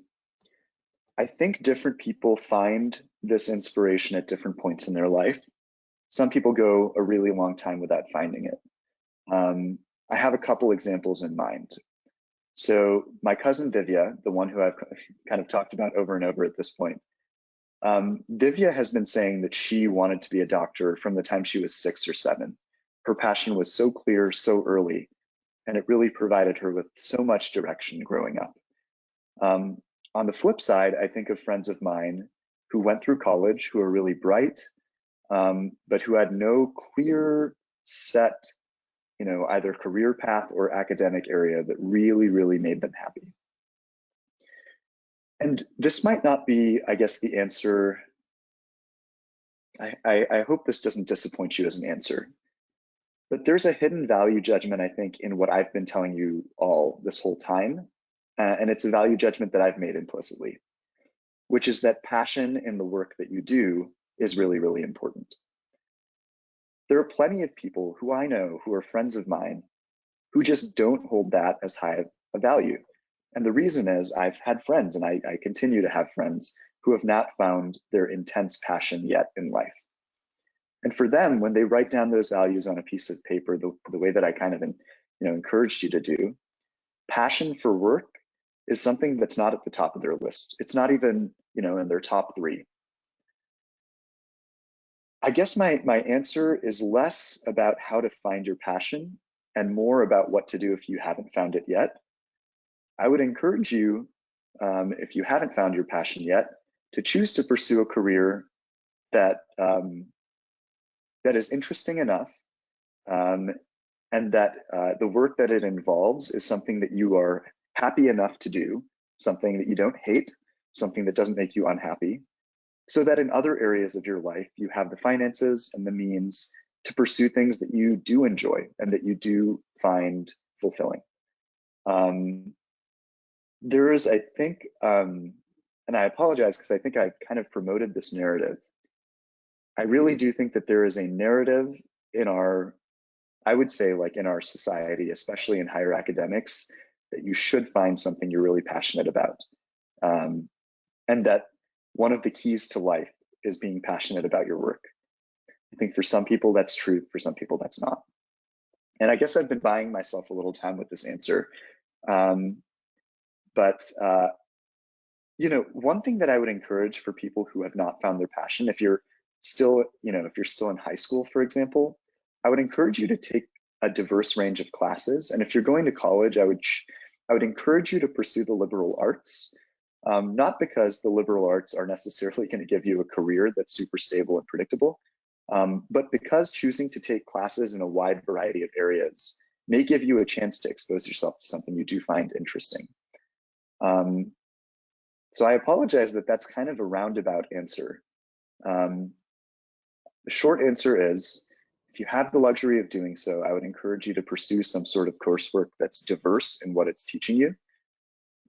different people find this inspiration at different points in their life. Some people go a really long time without finding it. I have a couple examples in mind. So my cousin Divya, the one who I've kind of talked about over and over at this point, Divya has been saying that she wanted to be a doctor from the time she was 6 or 7. Her passion was so clear so early, and it really provided her with so much direction growing up. On the flip side, I think of friends of mine who went through college, who are really bright, but who had no clear set, you know, either career path or academic area that really, really made them happy. And this might not be, I guess, the answer. I hope this doesn't disappoint you as an answer. But there's a hidden value judgment, I think, in what I've been telling you all this whole time. And it's a value judgment that I've made implicitly, which is that passion in the work that you do is really, really important. There are plenty of people who I know who are friends of mine who just don't hold that as high a value. And the reason is I've had friends, and I continue to have friends, who have not found their intense passion yet in life. And for them, when they write down those values on a piece of paper, the way that I kind of encouraged you to do, passion for work is something that's not at the top of their list. It's not even in their top 3. I guess my answer is less about how to find your passion and more about what to do if you haven't found it yet. I would encourage you, if you haven't found your passion yet, to choose to pursue a career that that is interesting enough, and that the work that it involves is something that you are happy enough to do, something that you don't hate, something that doesn't make you unhappy, so that in other areas of your life, you have the finances and the means to pursue things that you do enjoy and that you do find fulfilling. There is, I think, and I apologize because I think I've kind of promoted this narrative. I really do think that there is a narrative in our, I would say, like in our society, especially in higher academics, that you should find something you're really passionate about. And that one of the keys to life is being passionate about your work. I think for some people that's true, for some people that's not. And I guess I've been buying myself a little time with this answer. But one thing that I would encourage for people who have not found their passion, if you're still, if you're still in high school, for example, I would encourage you to take a diverse range of classes. And if you're going to college, I would encourage you to pursue the liberal arts. Not because the liberal arts are necessarily going to give you a career that's super stable and predictable, but because choosing to take classes in a wide variety of areas may give you a chance to expose yourself to something you do find interesting. So I apologize that that's kind of a roundabout answer. The short answer is, if you have the luxury of doing so, I would encourage you to pursue some sort of coursework that's diverse in what it's teaching you.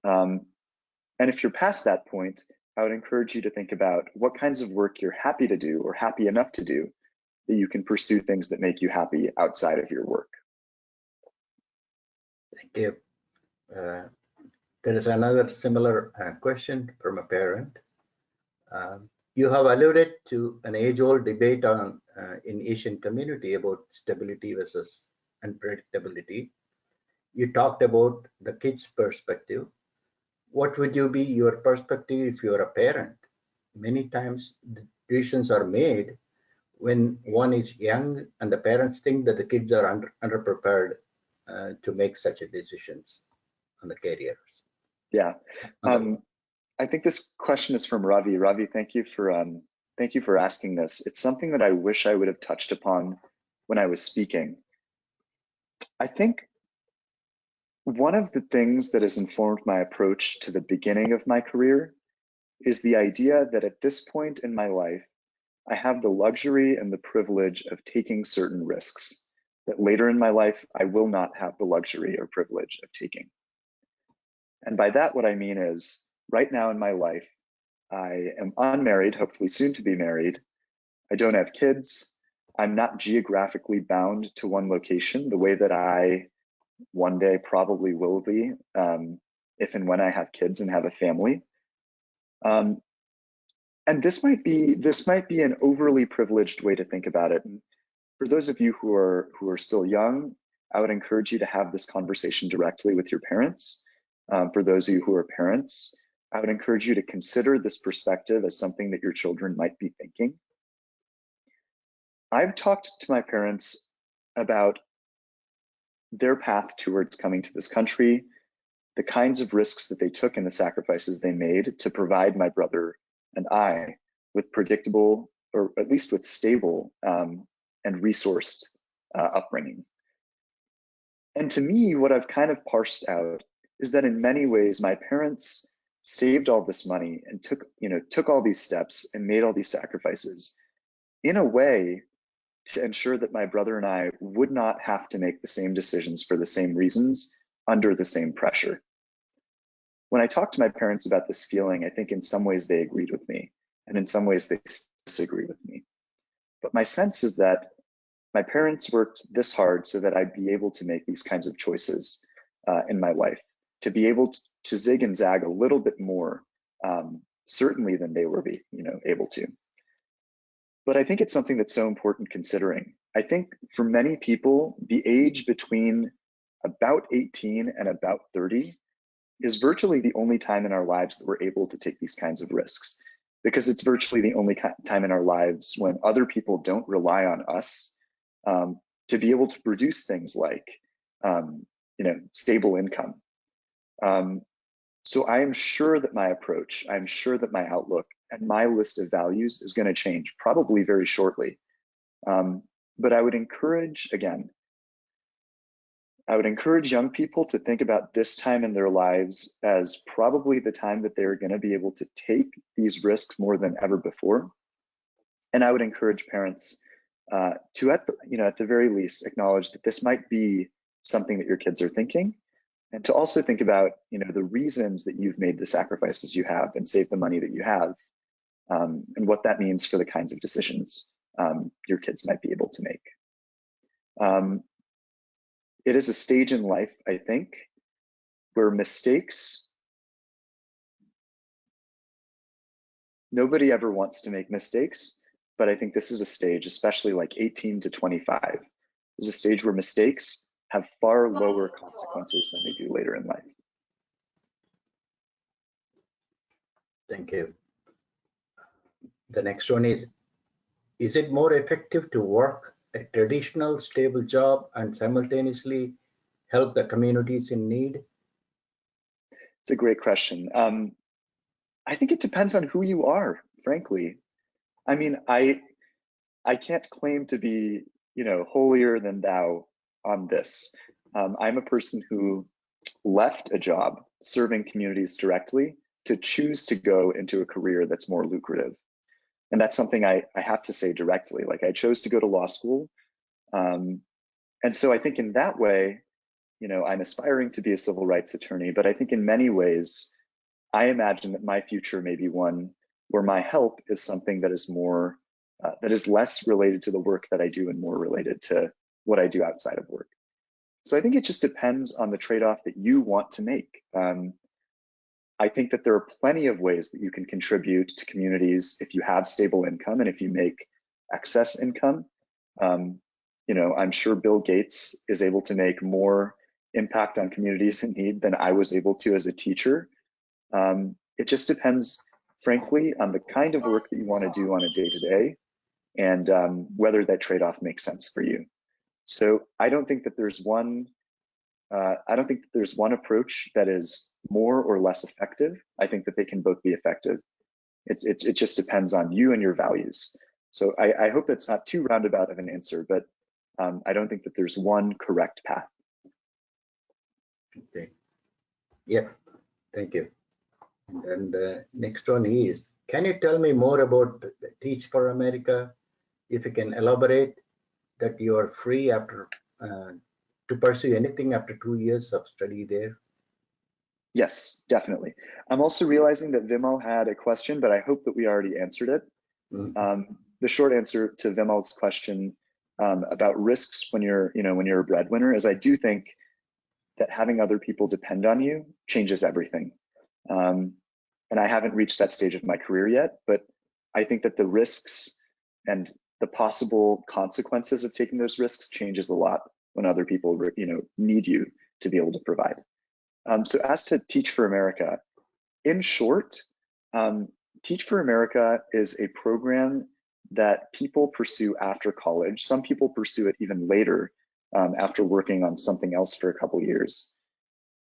And if you're past that point, I would encourage you to think about what kinds of work you're happy to do or happy enough to do that you can pursue things that make you happy outside of your work. Thank you. There is another similar question from a parent. You have alluded to an age-old debate on in Asian community about stability versus unpredictability. You talked about the kid's perspective. What would be your perspective if you're a parent? Many times the decisions are made when one is young and the parents think that the kids are underprepared to make such decisions on the careers. Yeah, I think this question is from Ravi. Ravi, thank you for asking this. It's something that I wish I would have touched upon when I was speaking. I think one of the things that has informed my approach to the beginning of my career is the idea that at this point in my life, I have the luxury and the privilege of taking certain risks that later in my life, I will not have the luxury or privilege of taking. And by that, what I mean is, right now in my life, I am unmarried, hopefully soon to be married. I don't have kids. I'm not geographically bound to one location the way that I one day probably will be, if and when I have kids and have a family. And this might be an overly privileged way to think about it. And for those of you who are still young, I would encourage you to have this conversation directly with your parents. For those of you who are parents, I would encourage you to consider this perspective as something that your children might be thinking. I've talked to my parents about their path towards coming to this country, the kinds of risks that they took and the sacrifices they made to provide my brother and I with predictable, or at least with stable and resourced upbringing. And to me, what I've kind of parsed out is that in many ways, my parents saved all this money and took all these steps and made all these sacrifices in a way to ensure that my brother and I would not have to make the same decisions for the same reasons under the same pressure. When I talked to my parents about this feeling, I think in some ways they agreed with me, and in some ways they disagree with me. But my sense is that my parents worked this hard so that I'd be able to make these kinds of choices in my life, to be able to zig and zag a little bit more, certainly than they were able to. But I think it's something that's so important considering. I think for many people, the age between about 18 and about 30 is virtually the only time in our lives that we're able to take these kinds of risks, because it's virtually the only time in our lives when other people don't rely on us to be able to produce things like stable income. So I am sure that my approach, I'm sure that my outlook and my list of values is going to change probably very shortly. But I would encourage, again, young people to think about this time in their lives as probably the time that they're going to be able to take these risks more than ever before. And I would encourage parents to, at the very least, acknowledge that this might be something that your kids are thinking, and to also think about the reasons that you've made the sacrifices you have and saved the money that you have, and what that means for the kinds of decisions your kids might be able to make. It is a stage in life, I think, where mistakes, nobody ever wants to make mistakes, but I think this is a stage, especially like 18 to 25, is a stage where mistakes have far lower consequences than they do later in life. Thank you. The next one is it more effective to work a traditional stable job and simultaneously help the communities in need? It's a great question. I think it depends on who you are, frankly. I mean, I can't claim to be, holier than thou on this. I'm a person who left a job serving communities directly to choose to go into a career that's more lucrative. And that's something I have to say directly. Like, I chose to go to law school. And so I think in that way, I'm aspiring to be a civil rights attorney, but I think in many ways, I imagine that my future may be one where my help is something that is more, that is less related to the work that I do and more related to what I do outside of work. So I think it just depends on the trade-off that you want to make. I think that there are plenty of ways that you can contribute to communities if you have stable income and if you make excess income. I'm sure Bill Gates is able to make more impact on communities in need than I was able to as a teacher. It just depends, frankly, on the kind of work that you want to do on a day-to-day and whether that trade-off makes sense for you. So I don't think that there's one approach that is more or less effective. I think that they can both be effective. It just depends on you and your values. So I hope that's not too roundabout of an answer, but I don't think that there's one correct path. Okay. Yeah, thank you. And the next one is, can you tell me more about Teach for America? If you can elaborate that you are free after to pursue anything after 2 years of study there? Yes, definitely. I'm also realizing that Vimal had a question, but I hope that we already answered it. Mm-hmm. The short answer to Vimal's question about risks when you're a breadwinner is I do think that having other people depend on you changes everything. And I haven't reached that stage of my career yet, but I think that the risks and the possible consequences of taking those risks changes a lot when other people need you to be able to provide. So as to Teach for America, in short, Teach for America is a program that people pursue after college. Some people pursue it even later after working on something else for a couple years.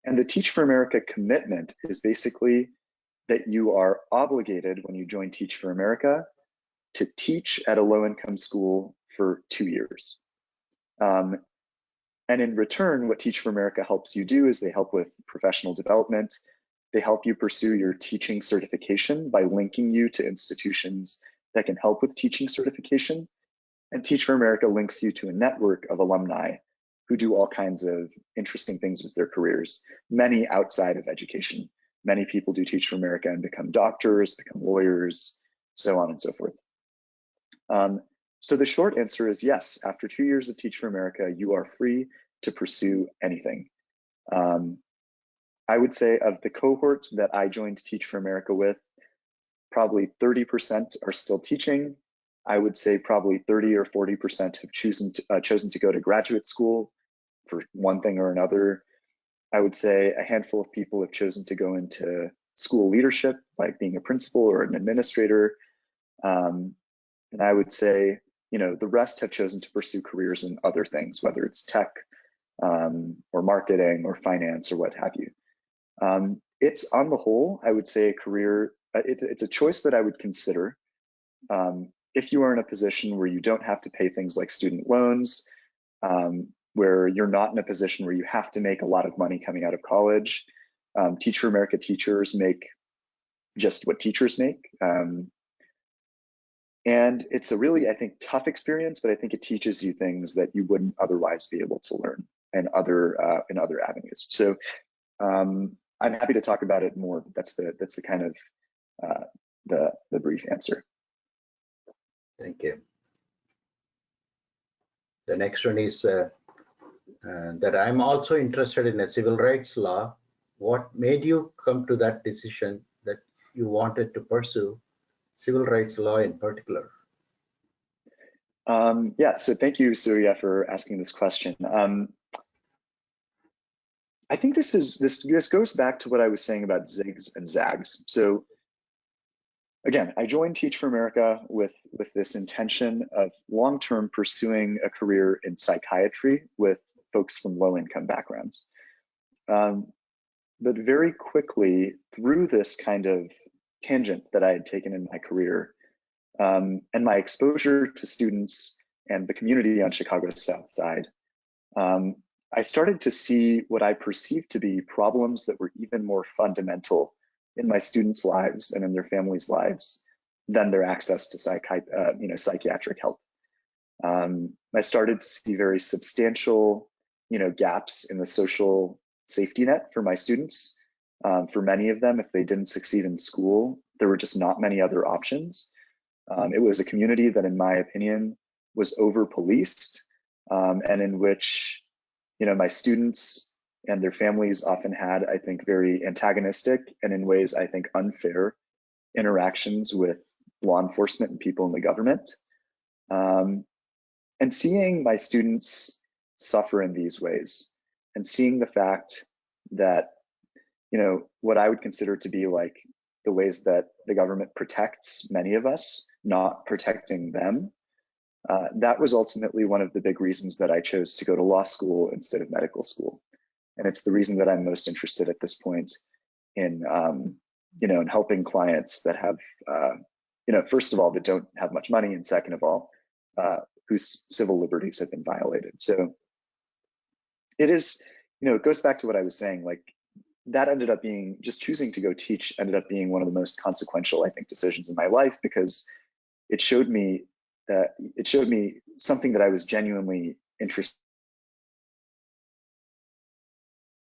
And the Teach for America commitment is basically that you are obligated when you join Teach for America to teach at a low-income school for 2 years. And in return, what Teach for America helps you do is they help with professional development. They help you pursue your teaching certification by linking you to institutions that can help with teaching certification. And Teach for America links you to a network of alumni who do all kinds of interesting things with their careers, many outside of education. Many people do Teach for America and become doctors, become lawyers, so on and so forth. So the short answer is yes. After 2 years of Teach for America, you are free to pursue anything. I would say of the cohort that I joined Teach for America with, probably 30% are still teaching. I would say probably 30 or 40% have chosen to go to graduate school for one thing or another. I would say a handful of people have chosen to go into school leadership, like being a principal or an administrator. And I would say, the rest have chosen to pursue careers in other things, whether it's tech or marketing or finance or what have you. It's on the whole, I would say a career, it's a choice that I would consider if you are in a position where you don't have to pay things like student loans, where you're not in a position where you have to make a lot of money coming out of college. Teach for America teachers make just what teachers make. And it's a really, I think, tough experience, but I think it teaches you things that you wouldn't otherwise be able to learn in other avenues. So I'm happy to talk about it more. That's the kind of the brief answer. Thank you. The next one is that I'm also interested in a civil rights law. What made you come to that decision that you wanted to pursue civil rights law in particular? Yeah, so thank you, Surya, for asking this question. I think this goes back to what I was saying about zigs and zags. So again, I joined Teach for America with this intention of long-term pursuing a career in psychiatry with folks from low-income backgrounds. But very quickly, through this kind of tangent that I had taken in my career, and my exposure to students and the community on Chicago's South Side, I started to see what I perceived to be problems that were even more fundamental in my students' lives and in their families' lives than their access to psychiatric help. I started to see very substantial, gaps in the social safety net for my students. For many of them, if they didn't succeed in school, there were just not many other options. It was a community that, in my opinion, was over-policed, and in which, my students and their families often had, I think, very antagonistic and in ways, I think, unfair interactions with law enforcement and people in the government. And seeing my students suffer in these ways and seeing the fact that, what I would consider to be like the ways that the government protects many of us, not protecting them, that was ultimately one of the big reasons that I chose to go to law school instead of medical school. And it's the reason that I'm most interested at this point in, in helping clients that have, first of all, that don't have much money, and second of all, whose civil liberties have been violated. So it is, it goes back to what I was saying, like that ended up being, just choosing to go teach ended up being one of the most consequential, I think, decisions in my life, because it showed me something that I was genuinely interested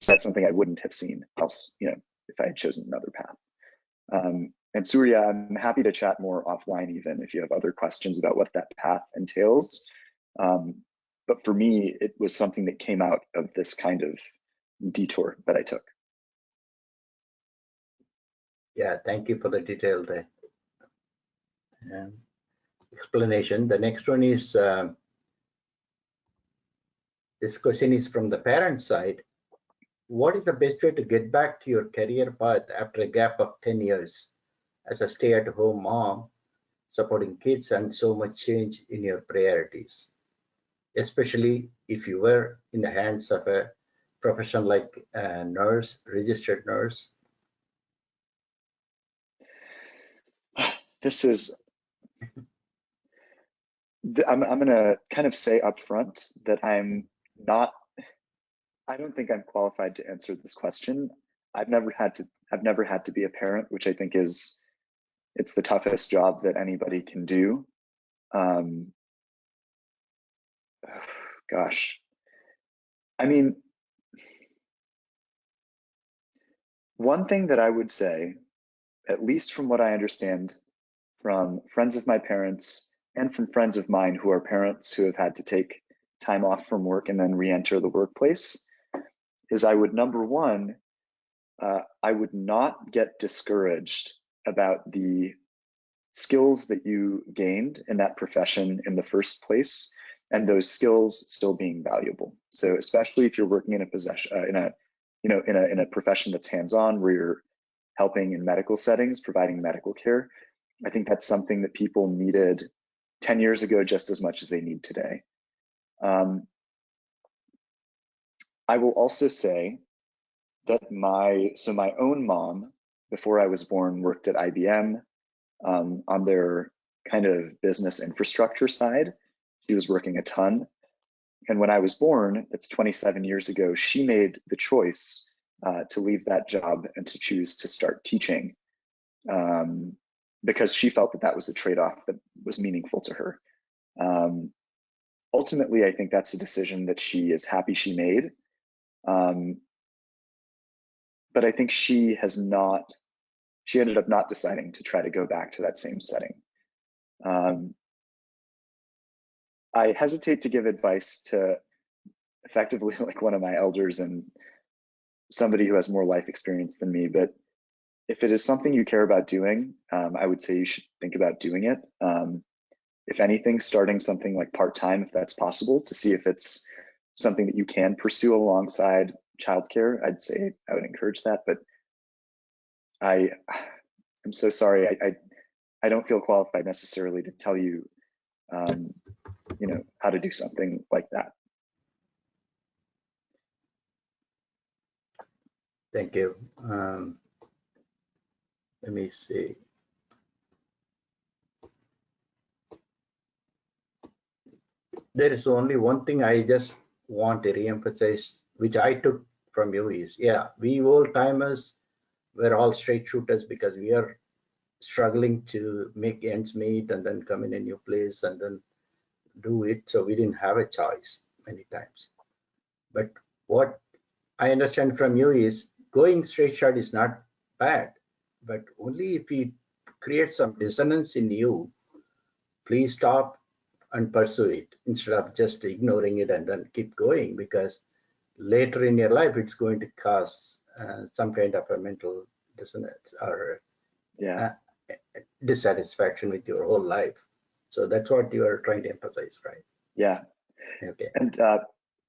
in. That's something I wouldn't have seen else, if I had chosen another path. And Surya, I'm happy to chat more offline even if you have other questions about what that path entails. But for me, it was something that came out of this kind of detour that I took. Yeah, thank you for the detailed explanation. The next one is, this question is from the parent side. What is the best way to get back to your career path after a gap of 10 years as a stay-at-home mom, supporting kids and so much change in your priorities, especially if you were in the hands of a profession like a nurse, registered nurse? This is, I'm going to kind of say up front that I don't think I'm qualified to answer this question. I've never had to be a parent, which I think it's the toughest job that anybody can do. Gosh, I mean, one thing that I would say, at least from what I understand from friends of my parents and from friends of mine who are parents who have had to take time off from work and then re-enter the workplace is I would, number one, I would not get discouraged about the skills that you gained in that profession in the first place, and those skills still being valuable. So especially if you're working in a in a profession that's hands-on, where you're helping in medical settings, providing medical care, I think that's something that people needed 10 years ago just as much as they need today. I will also say that my own mom, before I was born, worked at IBM on their kind of business infrastructure side. She was working a ton. And when I was born, that's 27 years ago, she made the choice to leave that job and to choose to start teaching, because she felt that that was a trade-off that was meaningful to her. Ultimately, I think that's a decision that she is happy she made. But I think she ended up not deciding to try to go back to that same setting. I hesitate to give advice to effectively like one of my elders and somebody who has more life experience than me, but if it is something you care about doing, I would say you should think about doing it. If anything, starting something like part-time, if that's possible, to see if it's something that you can pursue alongside childcare, I'd say I would encourage that. But I'm so sorry, I don't feel qualified necessarily to tell you, how to do something like that. Thank you. Let me see. There is only one thing I just want to reemphasize, which I took from you is, yeah, we old timers, we're all straight shooters because we are struggling to make ends meet and then come in a new place and then do it. So we didn't have a choice many times. But what I understand from you is going straight shot is not bad, but only if we create some dissonance in you, please stop and pursue it instead of just ignoring it and then keep going, because later in your life it's going to cause some kind of a mental dissonance or dissatisfaction with your whole life. So that's what you are trying to emphasize, right? Yeah. Okay. And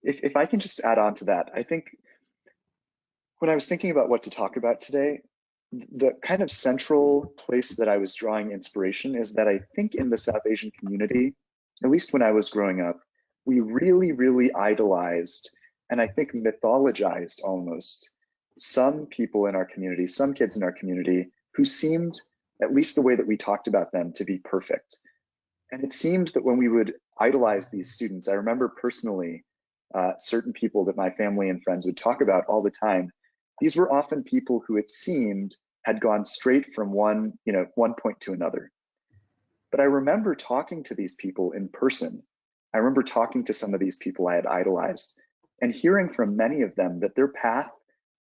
if I can just add on to that, I think when I was thinking about what to talk about today, the kind of central place that I was drawing inspiration is that I think in the South Asian community, at least when I was growing up, we really, really idolized and I think mythologized almost some people in our community, some kids in our community who seemed, at least the way that we talked about them, to be perfect. And it seemed that when we would idolize these students, I remember personally certain people that my family and friends would talk about all the time. These were often people who it seemed had gone straight from one point to another. But I remember talking to these people in person. I remember talking to some of these people I had idolized and hearing from many of them that their path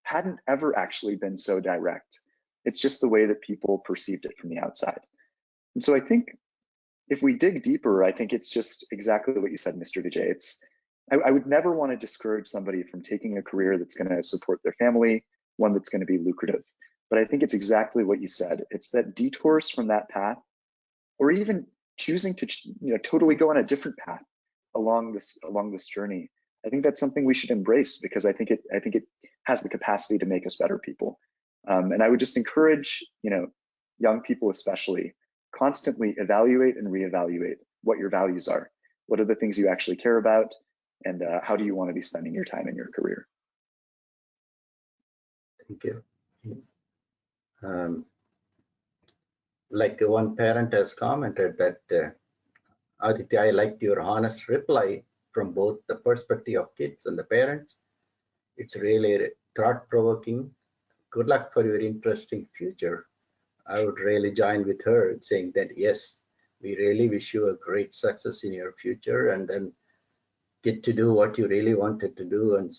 hadn't ever actually been so direct. It's just the way that people perceived it from the outside. And so I think if we dig deeper, I think it's just exactly what you said, Mr. Vijay. I would never want to discourage somebody from taking a career that's going to support their family, one that's going to be lucrative. But I think it's exactly what you said. It's that detours from that path, or even choosing to totally go on a different path along this journey. I think that's something we should embrace, because I think it has the capacity to make us better people. And I would just encourage young people especially, constantly evaluate and reevaluate what your values are. What are the things you actually care about? And how do you want to be spending your time in your career? Thank you. Like one parent has commented that, Aditya, I liked your honest reply from both the perspective of kids and the parents. It's really thought-provoking. Good luck for your interesting future. I would really join with her saying that, yes, we really wish you a great success in your future, and then get to do what you really wanted to do and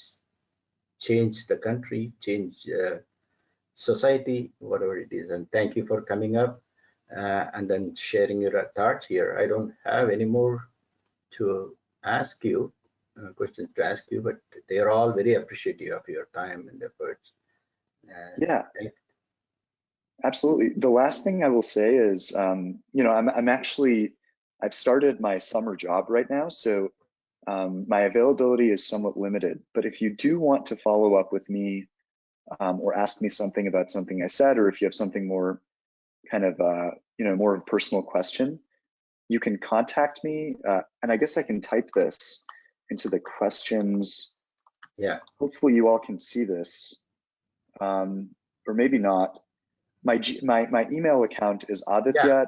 change the country, change society, whatever it is. And thank you for coming up. and then sharing your thoughts here. I don't have any more to ask you, questions to ask you, but they are all very appreciative of your time and efforts. Yeah, absolutely. The last thing I will say is, you know, I've started my summer job right now, so my availability is somewhat limited. But if you do want to follow up with me or ask me something about something I said, or if you have something more kind of, you know, more of a personal question, you can contact me. And I guess I can type this into the questions. Yeah. Hopefully you all can see this, or maybe not. My email account is aditya.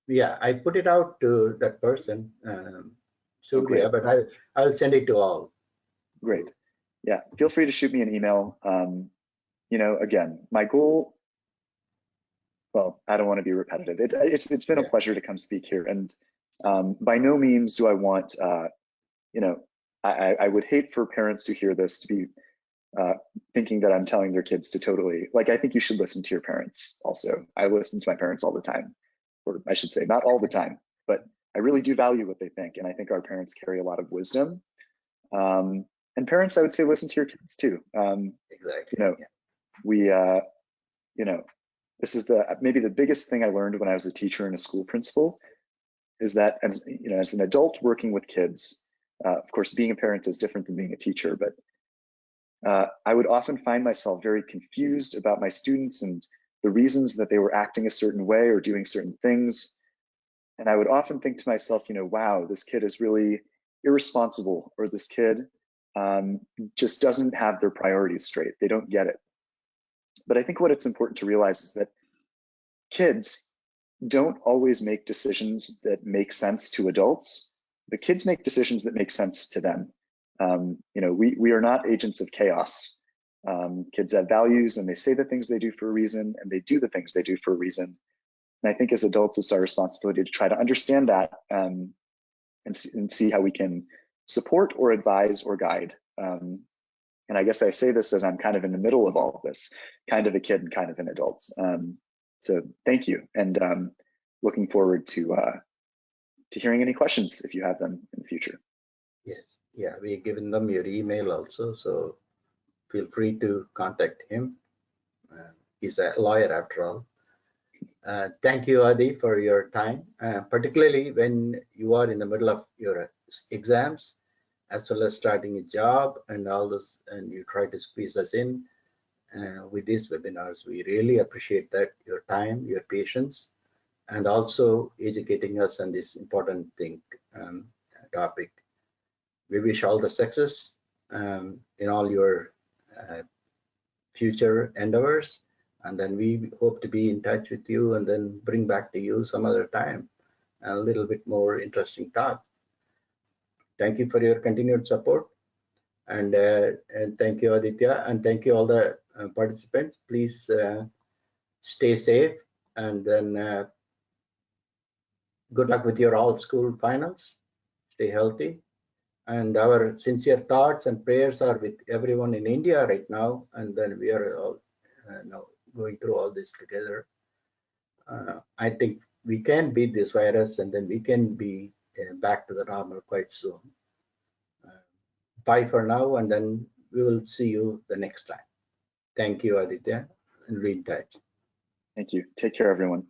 Yeah, I put it out to that person, Surya, but I'll send it to all. Great. Yeah, feel free to shoot me an email. You know, again, my goal, well, I don't want to be repetitive. It's been a pleasure to come speak here. And by no means do I want, you know, I would hate for parents who hear this to be thinking that I'm telling their kids to totally, like, I think you should listen to your parents also. I listen to my parents all the time, or I should say not all the time, but I really do value what they think. And I think our parents carry a lot of wisdom. And parents, I would say, listen to your kids too. Exactly. You know, we, you know, this is maybe the biggest thing I learned when I was a teacher and a school principal, is that, as you know, as an adult working with kids, of course, being a parent is different than being a teacher, but I would often find myself very confused about my students and the reasons that they were acting a certain way or doing certain things. And I would often think to myself, you know, wow, this kid is really irresponsible, or this kid just doesn't have their priorities straight. They don't get it. But I think what it's important to realize is that kids don't always make decisions that make sense to adults. The kids make decisions that make sense to them. You know, we are not agents of chaos. Kids have values, and they say the things they do for a reason, and they do the things they do for a reason. And I think as adults, it's our responsibility to try to understand that and see how we can support or advise or guide. And I guess I say this as I'm kind of in the middle of all of this, kind of a kid and kind of an adult. So thank you, and looking forward to hearing any questions if you have them in the future. Yes, yeah, we've given them your email also, so feel free to contact him. He's a lawyer after all. Thank you, Adi, for your time, particularly when you are in the middle of your exams, as well as starting a job and all this, and you try to squeeze us in with these webinars. We really appreciate that, your time, your patience, and also educating us on this important thing, topic. We wish all the success in all your future endeavors, and then we hope to be in touch with you and then bring back to you some other time a little bit more interesting talks. Thank you for your continued support, and thank you, Aditya, and thank you all the participants. Please stay safe, and then good luck with your all school finals. Stay healthy, and our sincere thoughts and prayers are with everyone in India right now, and then we are all now going through all this together. I think we can beat this virus, and then we can be back to the normal quite soon. Bye for now, and then we will see you the next time. Thank you, Aditya, and be in touch. Thank you. Take care, everyone.